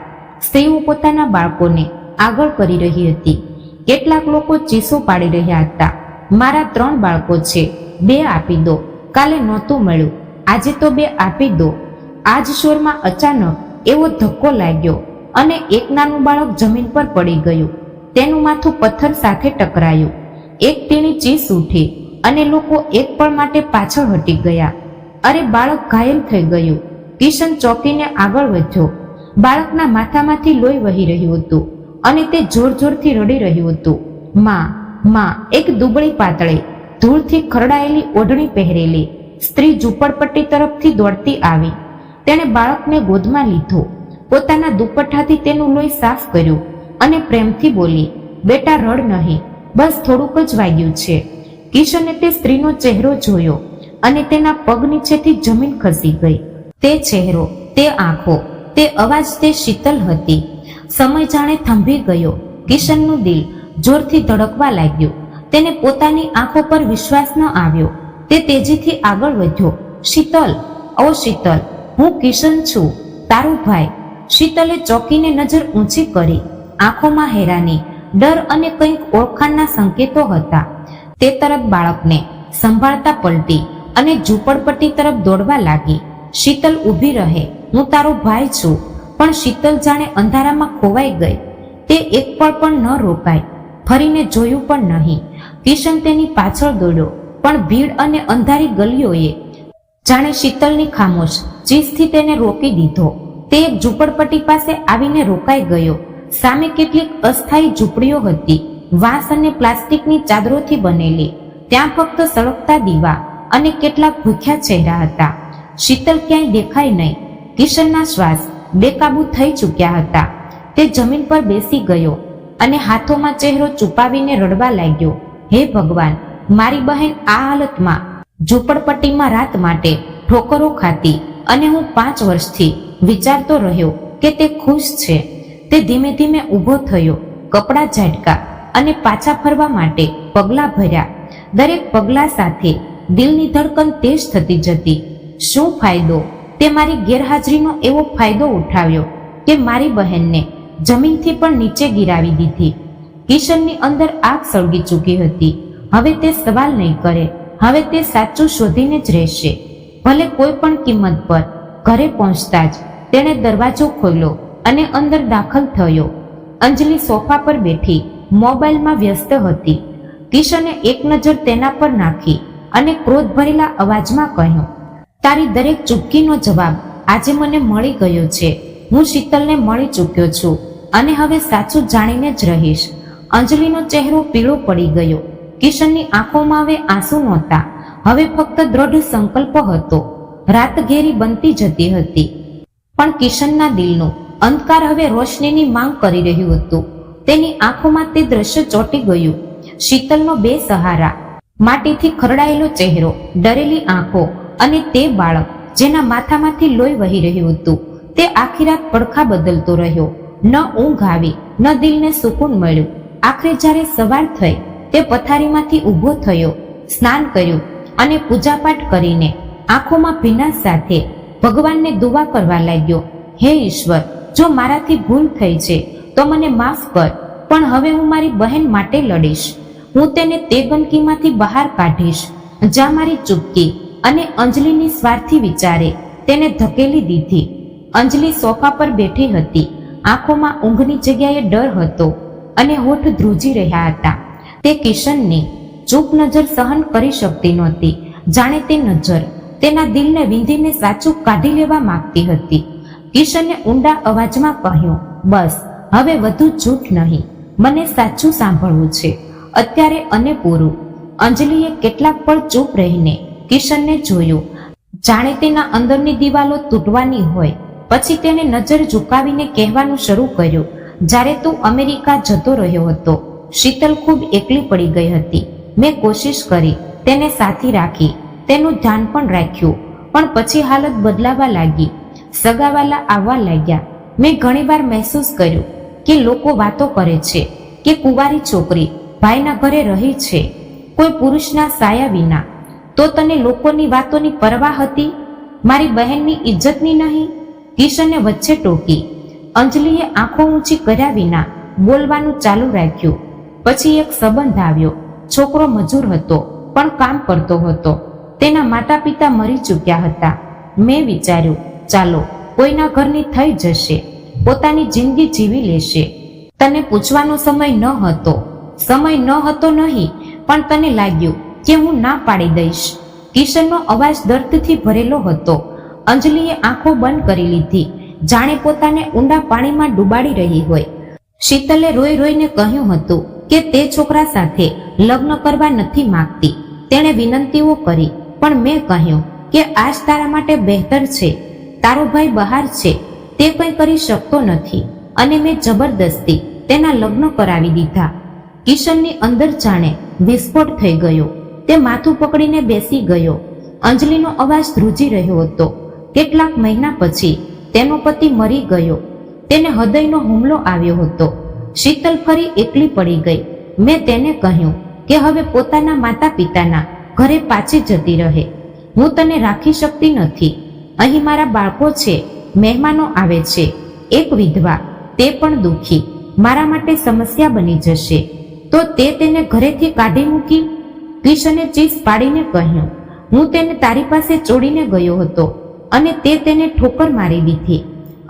સ્ત્રીઓ પોતાના બાળકોને આગળ કરી રહી હતી. કેટલાક લોકો ચીસો પાડી રહ્યા હતા, મારા 3 બાળકો છે, 2 આપી દો, કાલે નહોતું મળ્યું, આજે તો 2 આપી દો. આ જ શોરમાં અચાનક એવો ધક્કો લાગ્યો અને એક નાનું બાળક જમીન પર પડી ગયું. તેનું માથું પથ્થર સાથે ટકરાયું. એક તીણી ચીસ ઉઠી અને લોકો એક પળ માટે પાછળ હટી ગયા. અરે, બાળક ઘાયલ થઈ ગયું. કિશન ચોંકીને આગળ વધ્યો. બાળકના માથામાંથી લોહી વહી રહ્યું હતું અને તે જોર જોરથી રડી રહ્યું હતું. માં, એક દુબળી પાતળી, ધૂળથી ખરડાયેલી ઓઢણી પહેરેલી સ્ત્રી ઝૂંપડપટ્ટી તરફથી દોડતી આવી. તેણે બાળકને ગોદમાં લીધો, પોતાના દુપટ્ટાથી તેનું લોહી સાફ કર્યું અને પ્રેમથી બોલી, બેટા, રડ નહીં, બસ થોડુંક જ વાગ્યું છે. કિશને તે સ્ત્રીનો ચહેરો જોયો અને તેના પગ નીચેથી જમીન ખસી ગઈ. તે ચહેરો, તે આંખો, તે અવાજ, તે શીતલ હતી. સમય જાણે થંભી ગયો. કિશનનું દિલ જોરથી ધડકવા લાગ્યું. તેને પોતાની આંખો પર વિશ્વાસ ન આવ્યો. તે તેજીથી આગળ વધ્યો. શીતલ, ઓ શીતલ, હું કિશન છું, તારો ભાઈ. શીતલે ચોંકીને નજર ઊંચી કરી. આંખોમાં હેરાની, ડર અને કંઈક ઓળખાણના સંકેતો હતા. તે તરત બાળકને સંભાળતા પલટી અને ઝૂંપડપટ્ટી તરફ દોડવા લાગી. શીતલ, ઊભી રહે, હું તારો ભાઈ છું. પણ શીતલ જાણે અંધારામાં ખોવાઈ ગઈ. તે એક પળ પણ ન રોકાઈ, ફરીને જોયું પણ નહીં. કિશન તેની પાછળ દોડ્યો, પણ ભીડ અને અંધારી ગલીઓએ જાણે શીતલની ખામોશ ચીસથી તેને રોકી દીધો. તે એક ઝૂંપડપટ્ટી પાસે આવીને રોકાઈ ગયો. સામે કેટલીક અસ્થાયી ઝૂંપડીઓ હતી. વાંસ અને પ્લાસ્ટિકની ચાદરોથી બનેલી. ત્યાં ફક્ત સળગતા દીવા અને કેટલાક ભૂખ્યા ચહેરા હતા. શીતલ ક્યાંય દેખાય નહીં. કિશનના શ્વાસ બેકાબૂ થઈ ચૂક્યા હતા. તે જમીન પર બેસી ગયો અને હાથોમાં ચહેરો છુપાવીને રડવા લાગ્યો. હે ભગવાન, મારી બહેન આ હાલતમાં ઝૂંપડપટ્ટીમાં રાત માટે ઠોકરો ખાતી અને હું 5 વર્ષથી વિચારતો રહ્યો કે તે ખુશ છે. તે ધીમે ધીમે ઊભો થયો, કપડાં ઝાટકા અને પાછા ફરવા માટે પગલાં ભર્યા. દરેક પગલા સાથે દિલની ધડકન તેજ થતી જતી. શું ફાયદો? તે મારી ગેરહાજરીનો એવો ફાયદો ઉઠાવ્યો કે મારી બહેનને જમીનથી પણ નીચે ગિરાવી દીધી. કિશનની અંદર આગ સળગી ચૂકી હતી. હવે તે સવાલ નહીં કરે. હવે તે સાચું શોધીને જ રહેશે, ભલે કોઈ પણ કિંમત પર. ઘરે પહોંચતા જ તેણે દરવાજો ખોલ્યો અને અંદર દાખલ થયો. અંજલિ સોફા પર બેઠી મોબાઈલમાં વ્યસ્ત હતી. કિશને એક નજર તેના પર નાખી અને ક્રોધ ભરેલા અવાજમાં કહ્યું, તારી દરેક ચૂપકીનો જવાબ આજે મને મળી ગયો છે. હું શીતલને મળી ચૂક્યો છું અને હવે સાચું જાણીને જ રહીશ. અંજલિનો ચહેરો પીળો પડી ગયો. કિશનની આંખોમાં હવે આંસુ નહોતા, હવે ફક્ત દ્રઢ સંકલ્પ હતો. રાત ઘેરી બનતી જતી હતી, પણ કિશનના દિલનું અંધકાર હવે રોશનીની માંગ કરી રહ્યું હતું. તેની આંખોમાં તે દ્રશ્ય ચોંટી ગયું. શીતલનો બેસહારા, માટીથી ખરડાયેલો ચહેરો, ડરેલી આંખો અને તે બાળક જેના માથામાંથી લોહી વહી રહ્યું હતું. તે આખી રાત પડખા બદલતો રહ્યો. ન ઊંઘ આવી, ન દિલને સુકૂન મળ્યું. આખરે જ્યારે સવાર થઈ, તે પથારીમાંથી ઊભો થયો, સ્નાન કર્યું અને પૂજાપાઠ કરીને આંખોમાં ભીનાશ સાથે ભગવાનને દુઆ કરવા લાગ્યો. હે ઈશ્વર, જો મારાથી ભૂલ થઈ છે તો મને માફ કર, પણ હવે હું મારી બહેન માટે લડીશ. હું તેને તે ગંદકીમાંથી બહાર કાઢીશ જ્યાં મારી ચૂપકી અને અંજલિની સ્વાર્થી વિચારે તેને ધકેલી દીધી. અંજલિ સોફા પર બેઠી હતી. આંખોમાં ઊંઘની જગ્યાએ ડર હતો અને હોઠ ધ્રુજી રહ્યા હતા. તે કિશનની ચૂપ નજર સહન કરી શકતી નહોતી. જાણે તે નજર તેના દિલને વિંધીને સાચું કાઢી લેવા માંગતી હતી. કિશને ઊંડા અવાજમાં કહ્યું, બસ, હવે વધુ જૂઠ નહીં. મને સાચું સાંભળવું છે, અત્યારે અને પૂરું. અંજલિએ કેટલાક પળ ચૂપ રહીને કિશનને જોયું, જાણે તેના અંદરની દિવાલો તૂટવાની હોય. પછી તેણે નજર ઝુકાવીને કહેવાનું શરૂ કર્યું, જ્યારે તું અમેરિકા જતો રહ્યો હતો, શીતલ ખૂબ એકલી પડી ગઈ હતી. મેં કોશિશ કરી તેને સાથી રાખી, તેનું ધ્યાન પણ રાખ્યું, પણ પછી હાલત બદલાવા લાગી. સગાવાલા આવવા લાગ્યા. મેં ઘણીવાર મહેસૂસ કર્યું કે લોકો વાતો કરે છે કે કુંવારી છોકરી ભાઈના ઘરે રહી છે, કોઈ પુરુષના સાયા વિના. તો તને લોકોની વાતોની પરવા હતી, મારી બહેનની ઇજ્જતની નહીં? કિશને વચ્ચે ટોકી. અંજલિએ આંખો ઊંચી કર્યા વિના બોલવાનું ચાલુ રાખ્યું. પછી એક સંબંધ આવ્યો. છોકરો મજૂર હતો, પણ કામ કરતો હતો. તેના માતા પિતા મરી ચૂક્યા હતા. મેં વિચાર્યું, ચાલો કોઈના ઘરની થઈ જશે, પોતાની જિંદગી જીવી લેશે. તને પૂછવાનો સમય ન હતો. સમય ન હતો નહીં, પણ તને લાગ્યું કે હું ના પાડી દઈશ. કિશનનો અવાજ દર્દથી ભરેલો હતો. અંજલિએ આંખો બંધ કરી લીધી, જાણે પોતાને ઊંડા પાણીમાં ડૂબાડી રહી હોય. શીતલે રોઈ રોઈને કહ્યું હતું કે તે છોકરા સાથે લગ્ન કરવા નથી માંગતી. તેણે વિનંતીઓ કરી, પણ મેં કહ્યું કે આજ તારા માટે બહેતર છે. તારો ભાઈ બહાર છે, તે કંઈ કરી શકતો નથી, અને મેં જબરદસ્તી તેના લગ્ન કરાવી દીધા. કિશનની અંદર જાણે વિસ્ફોટ થઈ ગયો. તે માથું પકડીને બેસી ગયો. અંજલિનો અવાજ ધ્રુજી રહ્યો હતો. કેટલાક મહિના પછી તેનો પતિ મરી ગયો. તેને હૃદયનો હુમલો આવ્યો હતો. શીતલ ફરી એકલી પડી ગઈ. મેં તેને કહ્યું કે હવે પોતાના માતા પિતાના ઘરે પાછી જતી રહે. હું તને રાખી શકતી નથી. અહીં મારા બાળકો છે, મહેમાનો આવે છે. એક વિધવા, તે પણ દુઃખી, મારા માટે સમસ્યા બની જશે. તો તે તેને ઘરેથી કાઢી મૂકી? કિશને ચીસ પાડીને કહ્યું, હું તેને તારી પાસે છોડીને ગયો હતો અને તે તેને ઠોકર મારી દીધી.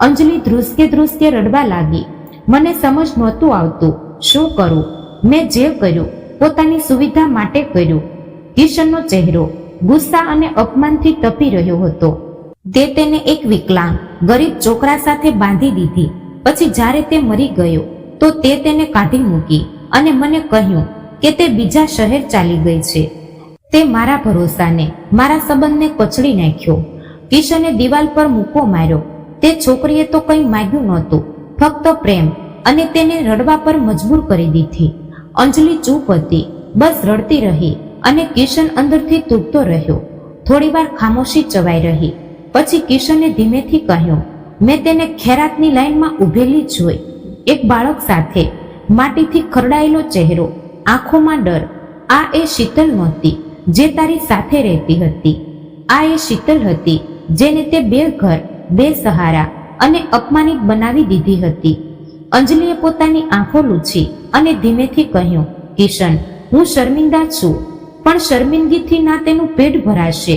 અંજલિ ધ્રુસકે ધ્રુસકે રડવા લાગી. મને સમજ નહોતું આવતું શું કરું. મેં જે કર્યું પોતાની સુવિધા માટે કર્યું. કિશનનો ચહેરો ગુસ્સા અને અપમાનથી તપી રહ્યો હતો. તે તેને એક વિકલાંગ ગરીબ છોકરા સાથે બાંધી દીધી. પછી જ્યારે તે મરી ગયો તો તે તેને કાઢી મૂકી. અને મને કહ્યું કે તે બીજા શહેર ચાલી ગઈ છે. તે મારા ભરોસાને, મારા સંબંધને કચડી નાખ્યો. કિશને દિવાલ પર મૂકો માર્યો. તે છોકરીએ તો કંઈ માગ્યું નહોતું, ફક્ત પ્રેમ, અને તેને રડવા પર મજબૂર કરી દીધી. અંજલિ ચૂપ હતી, બસ રડતી રહી અને કિશન અંદરથી તૂટતો રહ્યો. થોડીવાર ખામોશી ચવાઈ રહી. પછી કિશને ધીમેથી કહ્યું, મેં તેને ખેરાતની લાઈનમાં ઊભેલી જોઈ, એક બાળક સાથે, માટીથી ખરડાયેલો ચહેરો, આંખોમાં ડર. આ એ શીતલ નહોતી જે તારી સાથે રહેતી હતી. આ એ શીતલ હતી જેને તે બે ઘર, બે સહારા અને અપમાનિત બનાવી દીધી હતી. અંજલિએ પોતાની આંખો લૂછી અને ધીમેથી કહ્યું, કિશન, હું શર્મિંદા છું, પણ શર્મિંદગીથી ના તેનું પેટ ભરાશે,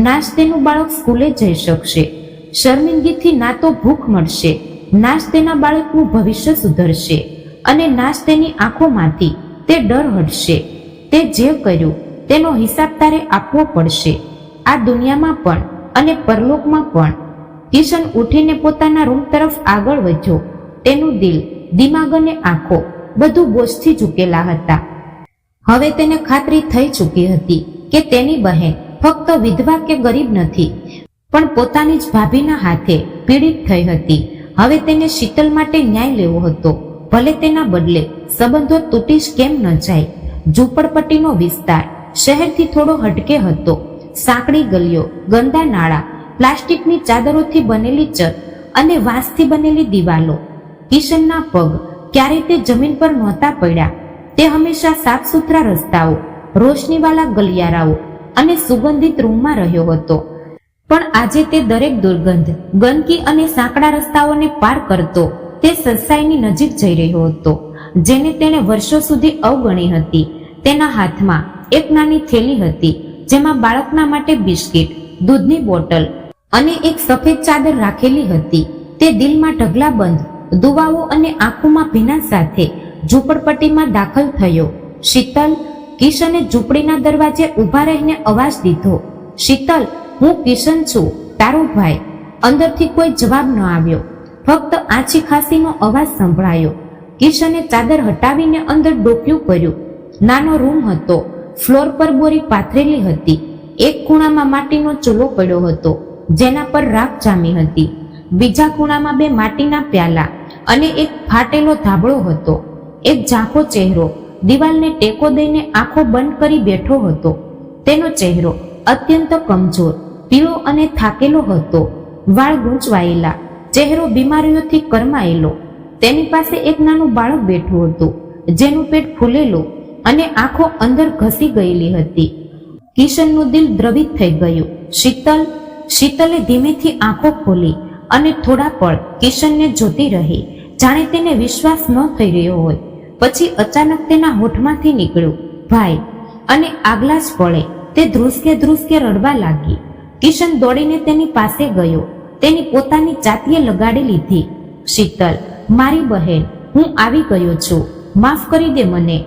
ના જ તેનું બાળક સ્કૂલે જઈ શકશે. શર્મિંદગીથી ના તો ભૂખ મળશે, ના જ તેના બાળકનું ભવિષ્ય સુધરશે, અને ના જ તેની આંખોમાંથી તે ડર હટશે. તે જે કર્યું તેનો હિસાબ તારે આપવો પડશે, આ દુનિયામાં પણ અને પરલોકમાં પણ. કિશન ઉઠીને પોતાના રૂમ તરફ આગળ વધ્યો. તેનું દિલ, દિમાગ અને આંખો બધું બોજથી ઝૂકેલા હતા. હવે તેને ખાતરી થઈ ચૂકી હતી કે તેની બહેન ફક્ત વિધવા કે ગરીબ નથી, પણ પોતાની જ ભાભીના હાથે પીડિત થઈ હતી. હવે તેને શીતલ માટે ન્યાય લેવો હતો, ભલે તેના બદલે સંબંધો તૂટી જ કેમ ન જાય. ઝૂંપડપટ્ટીનો વિસ્તાર શહેરથી થોડો હટકે હતો. સાંકડી ગલીઓ, ગંદા નાળા, પ્લાસ્ટિકની ચાદરોથી બનેલી છત અને વાંસથી બનેલી દિવાલો. કિશનના પગ ક્યારેય તે જમીન પર નહોતા પડ્યા. તે હંમેશા સાફ સુથરા રસ્તાઓ, રોશનીવાળા ગલિયારાઓ અને સુગંધિત રૂમમાં રહ્યો હતો. પણ આજે તે દરેક દુર્ગંધ, ગંદકી અને સાંકડા રસ્તાઓને પાર કરતો તે સસાઈની નજીક જઈ રહ્યો હતો, જેને તેણે વર્ષો સુધી અવગણી હતી. તેના હાથમાં એક નાની થેલી હતી, જેમાં બાળકના માટે બિસ્કિટ, દૂધની બોટલ અને એક સફેદ ચાદર રાખેલી હતી. તે દિલમાં ઢગલાબંધ દુવાઓ અને આંખોમાં ભીના સાથે ઝૂંપડપટ્ટીમાં દાખલ થયો. શીતલ! કિશને ઝૂંપડીના દરવાજે ઊભા રહીને અવાજ દીધો, શીતલ, હું કિશન છું, તારો ભાઈ. અંદરથી કોઈ જવાબ ન આવ્યો, ફક્ત આછી ખાંસીનો અવાજ સંભળાયો. કિશને ચાદર હટાવીને અંદર ડોક્યું કર્યું. નાનો રૂમ હતો. ફ્લોર પર બોરી પાથરેલી હતી. એક ખૂણામાં માટીનો ચૂલો પડ્યો હતો, જેના પર રાખ જામી હતી. બીજા ખૂણામાં બે માટીના પ્યાલા અને એક ફાટેલો ધાબળો હતો. એક ઝાંખો ચહેરો દિવાલને ટેકો દઈને આંખો બંધ કરી બેઠો હતો. તેનો ચહેરો અત્યંત કમજોર, પીળો અને થાકેલો હતો. વાળ ગૂંચવાયેલા, ચહેરો બીમારીઓથી કરમાયેલો. તેની પાસે એક નાનું બાળક બેઠું હતું, જેનું પેટ ફૂલેલું અને આંખો અંદર ઘસી ગયેલી હતી. કિશનનું દિલ દ્રવિત થઈ ગયું. શીતલ! શીતલે ધીમેથી આંખો ખોલી અને થોડા પળ કિશનને જોતી રહી, જાણે તેને વિશ્વાસ ન થઈ રહ્યો હોય. પછી અચાનક તેના હોઠમાંથી નીકળ્યું, ભાઈ! અને આગલા જ પળે તે ધ્રુસકે રડવા લાગી. કિશન દોડીને તેની પાસે ગયો. તેની પોતાની ચાતીએ લગાડી લીધી. શીતલ, મારી બહેન, હું આવી ગયો છું, માફ કરી દે મને,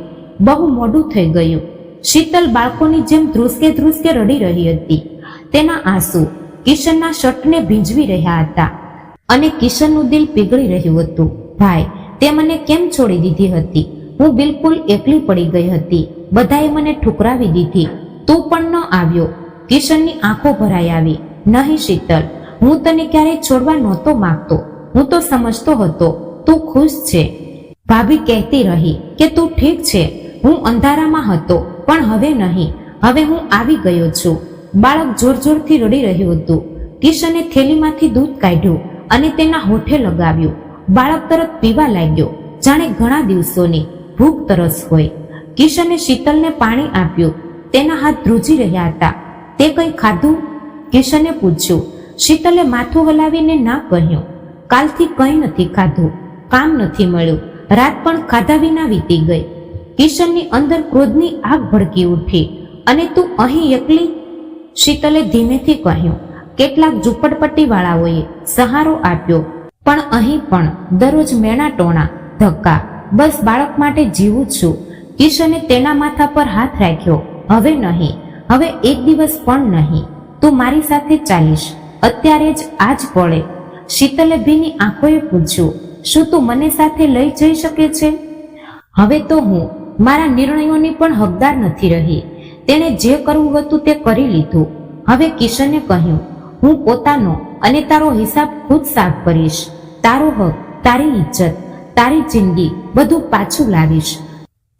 બહુ મોડું થઈ ગયું. શીતલ બાળકોની જેમ ધ્રુસકે રડી રહી હતી. તેના આંસુ કિશનના શર્ટને ભીંજવી રહ્યા હતા અને કિશનનું દિલ પીગળી રહ્યું હતું. ભાઈ, તે મને કેમ છોડી દીધી હતી? હું બિલકુલ એકલી પડી ગઈ હતી. બધાએ મને ઠુકરાવી દીધી, તું પણ ન આવ્યો. કિશનની આંખો ભરાઈ આવી. નહીં શીતલ, હું તને ક્યારેય છોડવા નહોતો માંગતો. હું તો સમજતો હતો તું ખુશ છે. ભાભી કહેતી રહી કે તું ઠીક છે. હું અંધારામાં હતો, પણ હવે નહીં. હવે હું આવી ગયો છું. બાળક જોરથી રડી રહ્યું હતું. કિશને થેલીમાંથી દૂધ કાઢ્યું અને તેના હોઠે લગાવ્યું. બાળક તરત પીવા લાગ્યો, જાણે ઘણા દિવસોની ભૂખ તરસ હોય. કિશને શીતલને પાણી આપ્યું. તેના હાથ ધ્રુજી રહ્યા હતા. તે કંઈ ખાધું? કિશને પૂછ્યું. શીતલે માથું હલાવીને ના કહ્યું. કાલથી કંઈ નથી ખાધું, કામ નથી મળ્યું, રાત પણ ખાધા વિના વીતી ગઈ. કિશનની અંદર ક્રોધની આગ ભડકી ઉઠી. અને તું અહીં એકલી? શીતલે ધીમેથી કહ્યું. કેટલાક ઝૂંપડપટ્ટી વાળાઓએ સહારો આપ્યો, પણ અહીં પણ દરરોજ મેણા ટોણા, ધક્કા. બસ બાળક માટે જીવું છું. કિશને તેના માથા પર હાથ રાખ્યો. હવે નહીં, હવે એક દિવસ પણ નહીં. તું મારી સાથે ચાલીશ, અત્યારે જ, આજ પળે. શીતલે ભીની આંખોએ પૂછ્યું, શું તું મને સાથે લઈ જઈ શકે છે? હવે તો હું મારા નિર્ણયોની પણ હકદાર નથી રહી. તેણે જે કરવું હતું તે કરી લીધું. હવે કિશને કહ્યું, હું પોતાનો અને તારો હિસાબ ખુદ સાફ કરીશ. તારો હક, તારી ઇજ્જત, તારી જિંદગી બધું પાછું લાવીશ.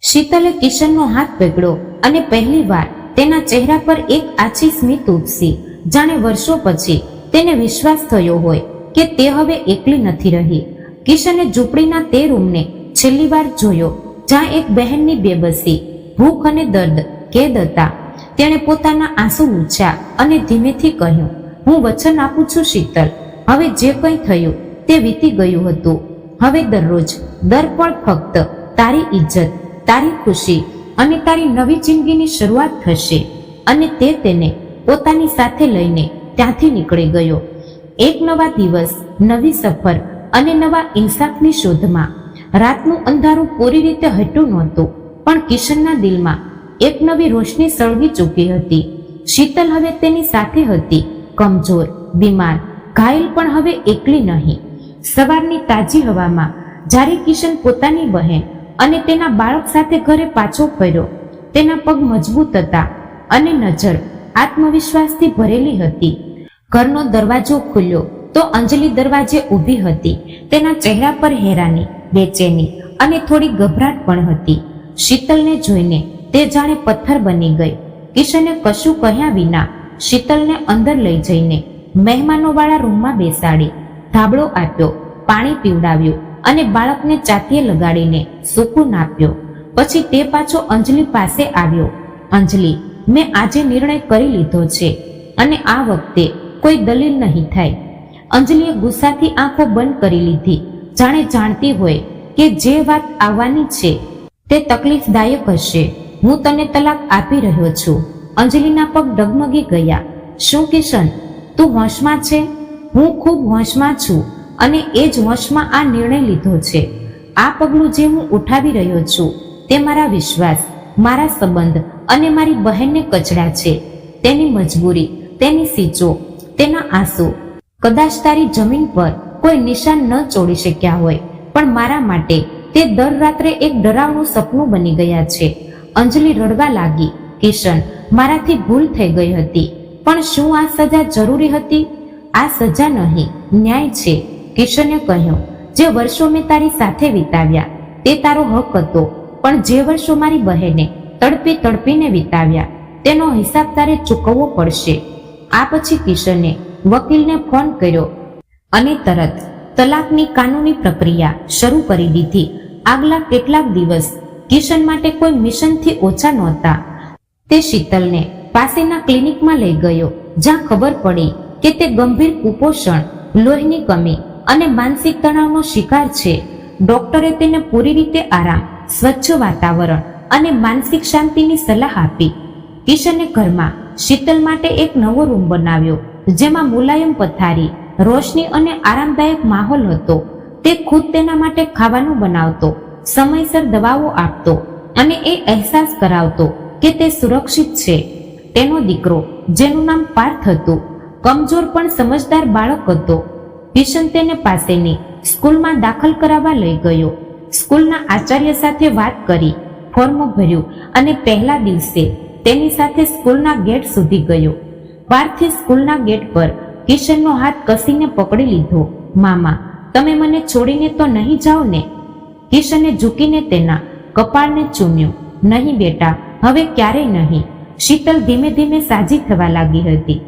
શીતલે કિશનનો હાથ પકડ્યો અને પહેલીવાર તેના ચહેરા પર એક આછી સ્મિત ઉપસી. જાણે વર્ષો પછી તેને વિશ્વાસ થયો હોય કે તે હવે એકલી નથી રહી. કિશને ઝૂંપડીના તે રૂમને છેલ્લી વાર જોયો જ્યાં એક બહેનની બેબસી, ભૂખ અને દર્દ કેદ હતા. તેણે પોતાના આંસુ લૂછ્યા અને ધીમેથી કહ્યું, હું વચન આપું છું શીતલ, હવે જે કંઈ થયું તે વીતી ગયું હતું. હવે દરરોજ દર પળ ફક્ત તારી ઇજ્જત, તારી ખુશી અને તારી નવી જિંદગીની શરૂઆત થશે. અને તે તેને પોતાની સાથે લઈને ત્યાંથી નીકળી ગયો. એક નવા દિવસ, નવી સફર અને નવા ઇન્સાફની શોધમાં. રાતનું અંધારું પૂરી રીતે હટ્યું નહોતું, પણ કિશનના દિલમાં એક નવી રોશની સળગી ચૂકી હતી. શીતલ હવે તેની સાથે હતી, કમજોર, બીમાર, ઘાયલ, પણ હવે એકલી નહીં. સવારની તાજી હવામાં જ્યારે કિશન પોતાની બહેન અને તેના બાળક સાથે ઘરે પાછો ફર્યો, તેના પગ મજબૂત હતા અને નજર આત્મવિશ્વાસથી ભરેલી હતી. ઘરનો દરવાજો ખુલ્યો તો અંજલિ દરવાજે ઊભી હતી. તેના ચહેરા પર હેરાની, બેચેની અને થોડી ગભરાટ પણ હતી. શીતલને જોઈને તે જાણે પથ્થર બની ગઈ. કિશને કશું કહ્યા વિના શીતલને અંદર લઈ જઈને મહેમાનોવાળા રૂમમાં બેસાડી, ધાબળો આપ્યો, પાણી પીવડાવ્યું અને બાળકને ચાટીએ લગાડીને સૂકૂન આપ્યો. પછી તે પાછો અંજલિ પાસે આવ્યો. અંજલિ, મેં આજે નિર્ણય કરી લીધો છે અને આ વખતે કોઈ દલીલ નહીં થાય. અંજલિએ ગુસ્સાથી આંખો બંધ કરી લીધી, જાણે જાણતી હોય કે જે વાત આવવાની છે તે તકલીફદાયક હશે. હું તને તલાક આપી રહ્યો છું. અંજલિના પગ ડગમગી ગયા. શું કિશન, તું હોશમાં છે? હું ખૂબ હોશમાં છું અને એ જ હોશમાં આ નિર્ણય લીધો છે. આ પગલું જે હું ઉઠાવી રહ્યો છું તે મારા વિશ્વાસ, મારા સંબંધ અને મારી બહેનને કચડ્યા છે. તેની મજબૂરી, તેની સીચો, તેના આંસુ કદાચ તારી જમીન પર કોઈ નિશાન ન ચોડી શક્યા હોય, પણ મારા માટે તે દર રાત્રે એક ડરાવનું સપનું બની ગયા છે. અંજલિ રડવા લાગી. કિશન, મારાથી ભૂલ થઈ ગઈ હતી, પણ શું આ સજા જરૂરી હતી? આ સજા નહીં, ન્યાય છે. કિશને કહ્યું, જે વર્ષો મેં તારી સાથે વિતાવ્યા તે તારો હક હતો, પણ જે વર્ષો મારી બહેને તડપી તડપીને વિતાવ્યા તેનો હિસાબ તારે ચૂકવવો પડશે. આ પછી કિશને વકીલને ફોન કર્યો અને તરત તલાકની કાનૂની પ્રક્રિયા શરૂ કરી દીધી. આગલા કેટલાક દિવસ કિશન માટે કોઈ મિશનથી ઓછા નહોતા. તે શીતલને પાસેના ક્લિનિકમાં લઈ ગયો, જ્યાં ખબર પડી કે તે ગંભીર કુપોષણ, લોહીની કમી અને માનસિક તણાવનો શિકાર છે. ડોક્ટરે તેને પૂરી રીતે આરામ, સ્વચ્છ વાતાવરણ અને માનસિક શાંતિની સલાહ આપી. કિશને ઘરમાં શીતલ માટે એક નવો રૂમ બનાવ્યો, જેમાં મુલાયમ પથારી, રોશની અને આરામદાયક માહોલ હતો. તે ખુદ તેના માટે ખાવાનું બનાવતો, સમયસર દવાઓ આપતો અને એ અહેસાસ કરાવતો કે તે સુરક્ષિત છે. તેનો દીકરો, જેનું નામ પાર્થ હતું, કમજોર પણ સમજદાર બાળક હતો. કિશન તેને પાસેની સ્કૂલમાં દાખલ કરાવવા લઈ ગયો. સ્કૂલના આચાર્ય સાથે વાત કરી, ફોર્મ ભર્યું અને પહેલા દિવસે તેની સાથે સ્કૂલના ગેટ સુધી ગયો. પાર્થે સ્કૂલના ગેટ પર કિશનનો હાથ કસીને પકડી લીધો. મામા, તમે મને છોડીને તો નહીં જાઓ ને? કિશને ઝૂકીને તેના કપાળને ચૂમ્યું. નહીં બેટા, હવે ક્યારેય નહીં. શીતલ ધીમે ધીમે સાજી થવા લાગી હતી.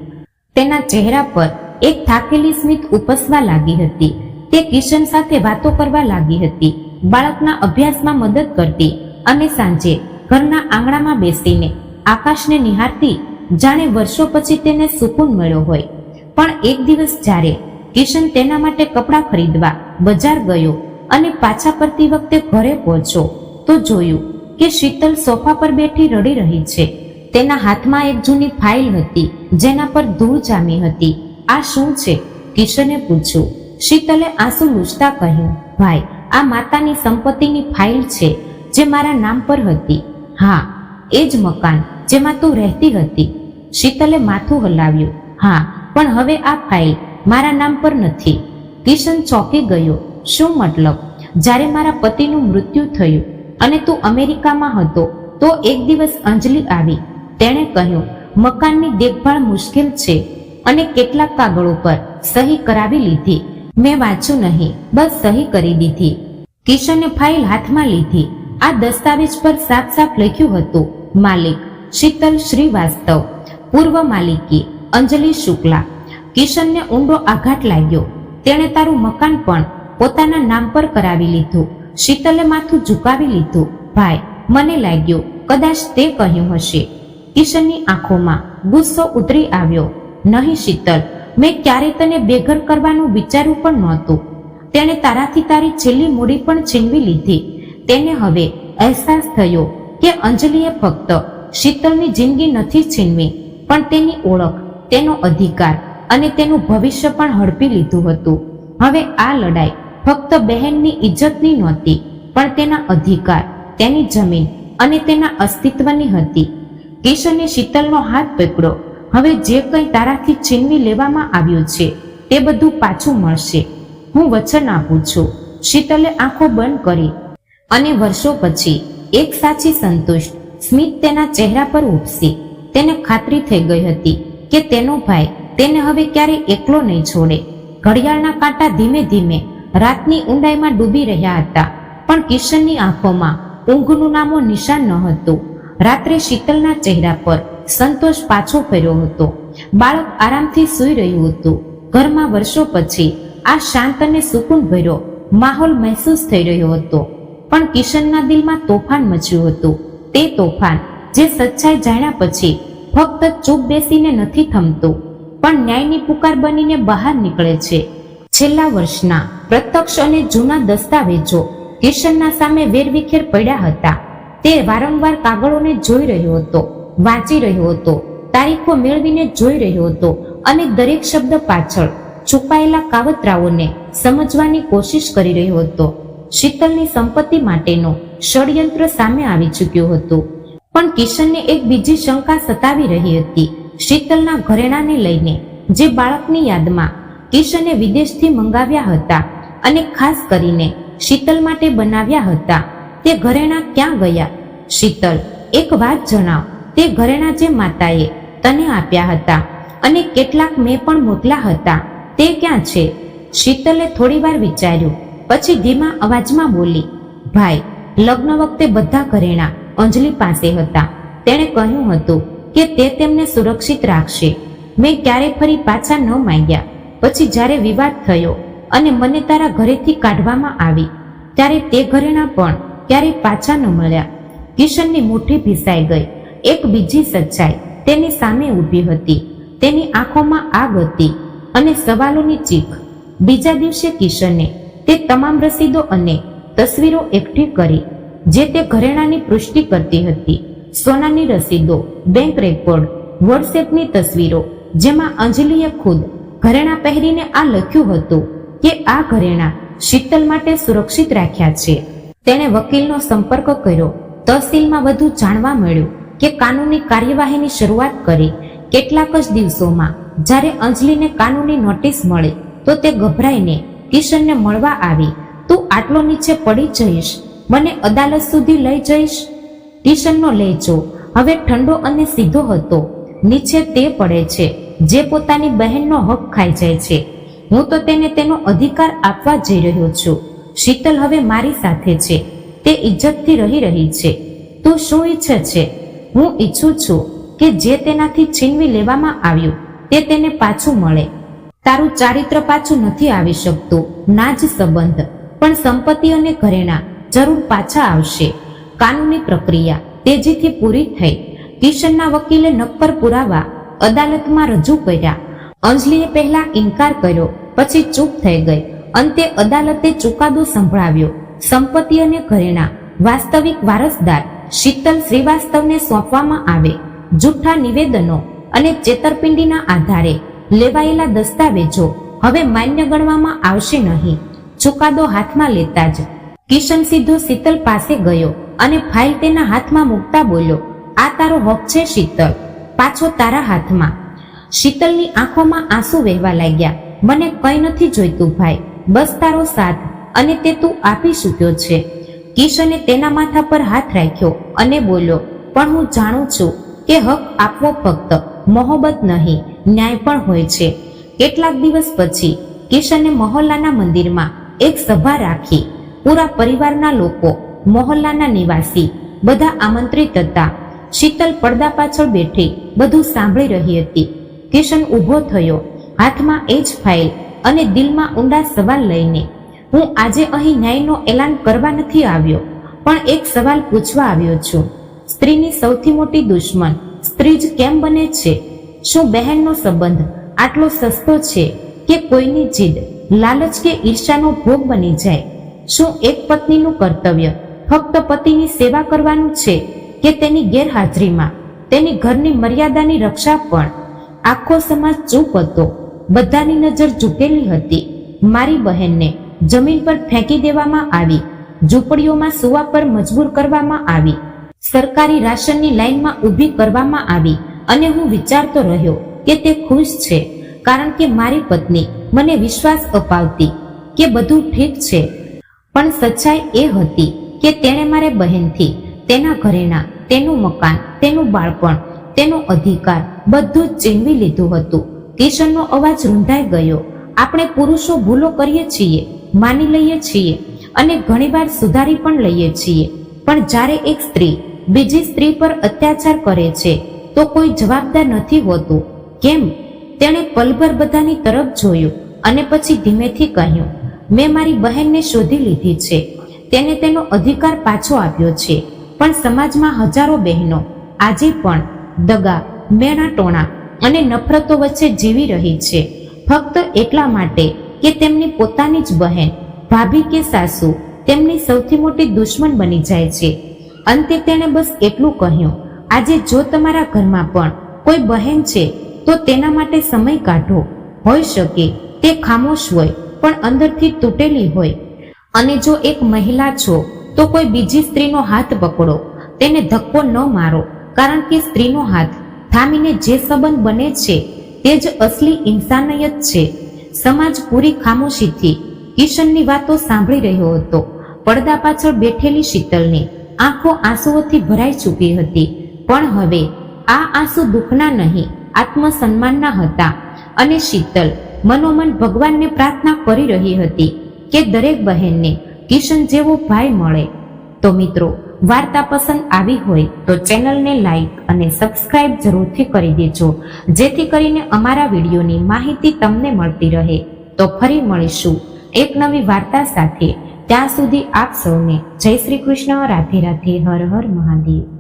તેના ચહેરા પર એક થાકેલી સ્મિત ઉપસવા લાગી હતી. તે કિશન સાથે વાતો કરવા લાગી હતી, બાળકના અભ્યાસમાં મદદ કરતી અને સાંજે ઘરના આંગણામાં બેસીને આકાશને નિહાળતી, જાણે વર્ષો પછી તેને સુકૂન મળ્યો હોય. પણ એક દિવસ જ્યારે કિશન તેના માટે કપડાં ખરીદવા બજાર ગયો અને પાછા ફરતી વખતે ઘરે પહોંચ્યો તો જોયું કે શીતલ સોફા પર બેઠી રડી રહી છે. તેના હાથમાં એક જૂની ફાઇલ હતી જેના પર ધૂળ જામી હતી. આ શું છે? કિશને પૂછ્યું. શીતલે આંસુ લૂછતા કહ્યું, ભાઈ, આ માતાની સંપત્તિની ફાઇલ છે જે મારા નામ પર હતી. હા, એ જ મકાન જેમાં તું રહેતી હતી. શીતલે માથું હલાવ્યું. હા, પણ હવે આ ફાઇલ મારા નામ પર નથી. કિશન ચોંકી ગયો. શું મતલબ? જ્યારે મારા પતિનું મૃત્યુ થયું અને તું અમેરિકામાં હતો તો એક દિવસ અંજલિ આવી. તેણે કહ્યું, મકાનની દેખભાળ મુશ્કેલ છે અને કેટલાક કાગળો પર સહી કરાવી લીધી. મેં વાંચ્યું નહીં, બસ સહી કરી દીધી. કિશને ફાઇલ હાથમાં લીધી. આ દસ્તાવેજ પર સાફ સાફ લખ્યું હતું, માલિક શીતલ શ્રીવાસ્તવ, પૂર્વ માલિકી અંજલિ શુક્લા. કિશનને ઊંડો આઘાત લાગ્યો. તેણે તારું મકાન પણ પોતાના નામ પર કરાવી લીધું. શીતલે માથું ઝુકાવી લીધું. ભાઈ, મને લાગ્યું કદાચ તે કહ્યું હશે. કિશનની આંખોમાં ગુસ્સો ઉતરી આવ્યો. નહીં શીતલ, મેં ક્યારેય તને બેઘર કરવાનું વિચાર્યું પણ નહોતું. તેણે તારાથી તારી છેલ્લી મૂડી પણ છીનવી લીધી. તેને હવે અહેસાસ થયો કે અંજલિએ ફક્ત શીતલની જિંદગી નથી છીનવી, પણ તેની ઓળખ, તેનો અધિકાર અને તેનું ભવિષ્ય પણ હડપી લીધું હતું. હવે આ લડાઈ ફક્ત બહેનની ઇજ્જતની નહોતી, પણ તેના અધિકાર, તેની જમીન અને તેના અસ્તિત્વની હતી. કિશને શીતલનો હાથ પકડ્યો. હવે જે કંઈ તારાથી છીનવી લેવામાં આવ્યું છે તે બધું પાછું મળશે. હું વચન આપું છું. શીતલે આંખો બંધ કરી અને વર્ષો પછી એક સાચી સંતુષ્ટ સ્મિત તેના ચહેરા પર ઉપસી. તેને ખાતરી થઈ ગઈ હતી કે તેનો ભાઈ તેને હવે ક્યારેય એકલો નહીં છોડે. ઘડિયાળના કાંટા ધીમે ધીમે રાતની ઊંડાઈમાં ડૂબી રહ્યા હતા, પણ કિશનની આંખોમાં ઊંઘનું નામો નિશાન ન હતું. રાત્રે શીતલના ચહેરા પર સંતોષ પાછો ફર્યો હતો. બાળક આરામથી સૂઈ રહ્યું હતું. ઘરમાં વર્ષો પછી આ શાંત અને સુકૂન ભર્યો માહોલ મહેસૂસ થઈ રહ્યો હતો. પણ કિશનના દિલમાં તોફાન મચ્યું હતું. તે તોફાન જે સચ્ચાઈ જાણ્યા પછી ફક્ત ચૂપ બેસીને નથી થમતું, પણ ન્યાયની પુકાર બનીને બહાર નીકળે છે. છેલ્લા વર્ષના પ્રત્યક્ષ અને જૂના દસ્તાવેજો કિશનના સામે વેરવિખેર પડ્યા હતા. તે વારંવાર કાગળોને જોઈ રહ્યો હતો, વાંચી રહ્યો હતો, તારીખો મેળવીને જોઈ રહ્યો હતો અને દરેક શબ્દ પાછળ છુપાયેલા કાવતરાઓને સમજવાની કોશિશ કરી રહ્યો હતો. શીતલની સંપત્તિ માટેનો ષડયંત્ર સામે આવી ચૂક્યું હતું, પણ કિશનને એક બીજી શંકા સતાવી રહી હતી. શીતલના ઘરેણાને લઈને જે બાળકની યાદમાં કિશને વિદેશથી મંગાવ્યા હતા અને ખાસ કરીને શીતલ માટે બનાવ્યા હતા, તે ઘરેણાં ક્યાં ગયા? શીતલ, એક વાત જણાવ, તે ઘરેણાં જે માતાએ તને આપ્યા હતા અને કેટલાક મેં પણ મોકલ્યા હતા, તે ક્યાં છે? શીતલે થોડીવાર વિચાર્યું, પછી ધીમા અવાજમાં બોલી, ભાઈ, લગ્ન વખતે બધા ઘરેણાં અંજલિ પાસે હતા. તેણે કહ્યું હતું કે તે તેમને સુરક્ષિત રાખશે. મેં ક્યારે ફરી પાછા ન માંગ્યા. પછી જ્યારે વિવાદ થયો અને મને તારા ઘરેથી કાઢવામાં આવી, ત્યારે તે ઘરેણાં પણ ક્યારેય પાછા ન મળ્યા. કિશનની મુઠ્ઠી ભીસાઈ ગઈ. એક બીજી સચ્ચાઈ તેની સામે ઊભી હતી. તેની આંખોમાં આગ હતી અને સવાલોની ચીખ. બીજા દિવસે કિશને તે તમામ રસીદો અને તસવીરો એકઠી કરી જે તે ઘરેણાની પુષ્ટિ કરતી હતી. સોનાની રસીદો, બેંક રેકોર્ડ, વોટ્સએપની તસવીરો, જેમાં અંજલિએ ખુદ ઘરેણાં પહેરીને આ લખ્યું હતું કે આ ઘરેણાં શીતલ માટે સુરક્ષિત રાખ્યા છે. તેણે વકીલનો સંપર્ક કર્યો. તહસીલમાં વધુ જાણવા મળ્યું કે કાનૂની કાર્યવાહીની શરૂઆત કરી. કેટલાક જ દિવસોમાં જ્યારે અંજલિને કાનૂની નોટિસ મળી તો તે ગભરાઈને કિશનને મળવા આવી. તું આટલો નીચે પડી જઈશ, મને અદાલત સુધી લઈ જઈશ? કિશનનો લહેજો હવે ઠંડો અને સીધો હતો. નીચે તે પડે છે જે પોતાની બહેનનો હક ખાઈ જાય છે. હું તો તેને તેનો અધિકાર આપવા જઈ રહ્યો છું. શીતલ હવે મારી સાથે છે. તે ઇજ્જતથી રહી છે. તું શું ઈચ્છે છે? હું ઈચ્છું છું કે જે તેનાથી છીનવી લેવામાં આવ્યું તે તેને પાછું મળે. તારું ચારિત્ર પાછું નથી આવી શકતું, ના જ સંબંધ, પણ સંપત્તિ અને ઘરેણાં જરૂર પાછા આવશે. કાનૂની પ્રક્રિયા તેજીથી પૂરી થઈ. કિશનના વકીલે નક્કર પુરાવા અદાલતમાં રજૂ કર્યા. અંજલિએ પહેલા ઇનકાર કર્યો, પછી ચૂપ થઈ ગઈ. અંતે અદાલતે ચુકાદો સંભળાવ્યો. સંપત્તિ અને ઘરેણાં વાસ્તવિક વારસદાર શીતલ શ્રીવાસ્તવને સોંપવામાં આવે. જૂઠા નિવેદનો અને છેતરપિંડીના આધારે લેવાયેલા દસ્તાવેજો હવે માન્ય ગણવામાં આવશે નહીં. ચુકાદો હાથમાં લેતા જ કિશન સીધો શીતલ પાસે ગયો અને ફાઇલ તેના હાથમાં મૂકતા બોલ્યો, આ તારો હક છે શીતલ, પાછો તારા હાથમાં. શીતલની આંખોમાં આંસુ વહેવા લાગ્યા. મને કંઈ નથી જોઈતું ભાઈ, બસ તારો સાથ, અને તે તું આપી ચૂક્યો છે. કિશને તેના માથા પર હાથ રાખ્યો અને બોલ્યો, પણ હું જાણું છું કે હક આપવો ફક્ત મોહબ્બત નહીં, ન્યાય પણ હોય છે. કેટલાક દિવસ પછી કિશને મહોલ્લાના મંદિરમાં એક સભા રાખી. પૂરા પરિવારના લોકો, મહોલ્લાના નિવાસી બધા આમંત્રિત હતા. શીતલ પડદા પાછળ બેઠી બધું સાંભળી રહી હતી. કિશન ઊભો થયો, હાથમાં એ જ ફાઇલ અને દિલમાં ઊંડા સવાલ લઈને. હું આજે અહીં ન્યાયનો એલાન કરવા નથી આવ્યો, પણ એક સવાલ પૂછવા આવ્યો છું. સ્ત્રીની સૌથી મોટી દુશ્મન સ્ત્રી જ કેમ બને છે? શું બહેનનો સંબંધ આટલો સસ્તો છે કે કોઈની જીદ, લાલચ કે ઈર્ષાનો ભોગ બની જાય? શું એક પત્નીનું કર્તવ્ય ફક્ત પતિની સેવા કરવાનું છે કે તેની ગેરહાજરીમાં તેની ઘરની મર્યાદાની રક્ષા પણ? આખો સમાજ ચૂપ હતો. બધાની નજર ઝૂકેલી હતી. મારી બહેનને જમીન પર ફેંકી દેવામાં આવી, ઝૂંપડીઓમાં સૂવા પર મજબૂર કરવામાં આવી, સરકારી રાશનની લાઈનમાં ઊભી કરવામાં આવી અને હું વિચારતો રહ્યો કે તે ખુશ છે, કારણ કે મારી પત્ની મને વિશ્વાસ અપાવતી કે બધું ઠીક છે. પણ સચ્ચાઈ એ હતી કે તેણે મારે બહેનથી તેના ઘરેણા, તેનું મકાન, તેનું બાળપણ, તેનો અધિકાર બધું જ છીનવી લીધું હતું. કિશનનો અવાજ રૂંધાઈ ગયો. આપણે પુરુષો ભૂલો કરીએ છીએ, માની લઈએ છીએ અને ઘણીવાર સુધારી પણ લઈએ છીએ, પણ જ્યારે એક સ્ત્રી બીજી સ્ત્રી પર અત્યાચાર કરે છે તો કોઈ જવાબદાર નથી હોતું. કેમ? તેણે પલભર બધાની તરફ જોયું અને પછી ધીમેથી કહ્યું, મેં મારી બહેનને શોધી લીધી છે, તેને તેનો અધિકાર પાછો આપ્યો છે. પણ સમાજમાં હજારો બહેનો આજે પણ દગા, મેણા ટોણા અને નફરતો વચ્ચે જીવી રહી છે, ફક્ત એટલા માટે કે તેમની પોતાની જ બહેન, ભાભી કે સાસુ તેમની સૌથી મોટી દુશ્મન બની જાય છે. અંતે તેણે બસ એટલું કહ્યું, આજે જો તમારા ઘરમાં પણ કોઈ બહેન છે તો તેના માટે સમય કાઢો. હોઈ શકે તે ખામોશ હોય પણ અંદરથી તૂટેલી હોય. અને જો એક મહિલા છો તો કોઈ બીજી સ્ત્રીનો હાથ પકડો, તેને ધક્કો ન મારો, કારણ કે સ્ત્રીનો હાથ થામીને જે સંબંધ બને છે તે જ અસલી ઇન્સાનિયત છે. સમાજ પૂરી ખામોશીથી કિશનની વાતો સાંભળી રહ્યો હતો. પડદા પાછળ બેઠેલી શીતલની આંખો આંસુઓથી ભરાઈ ચૂકી હતી. પણ હવે આ આંસુ દુઃખના નહીં, આત્મસન્માનના હતા. અને શીતલ મનોમન ભગવાનને પ્રાર્થના કરી રહી હતી કે દરેક બહેનને કિશન જેવો ભાઈ મળે. તો મિત્રો, વાર્તા પસંદ આવી હોય તો ચેનલને લાઈક અને સબસ્ક્રાઇબ જરૂરથી કરી દેજો, જેથી કરીને અમારા વિડીયોની માહિતી તમને મળતી રહે. તો ફરી મળીશું એક નવી વાર્તા સાથે. ત્યાં સુધી આપ સૌને જય શ્રી કૃષ્ણ, રાધે રાધે, હર હર મહાદેવ.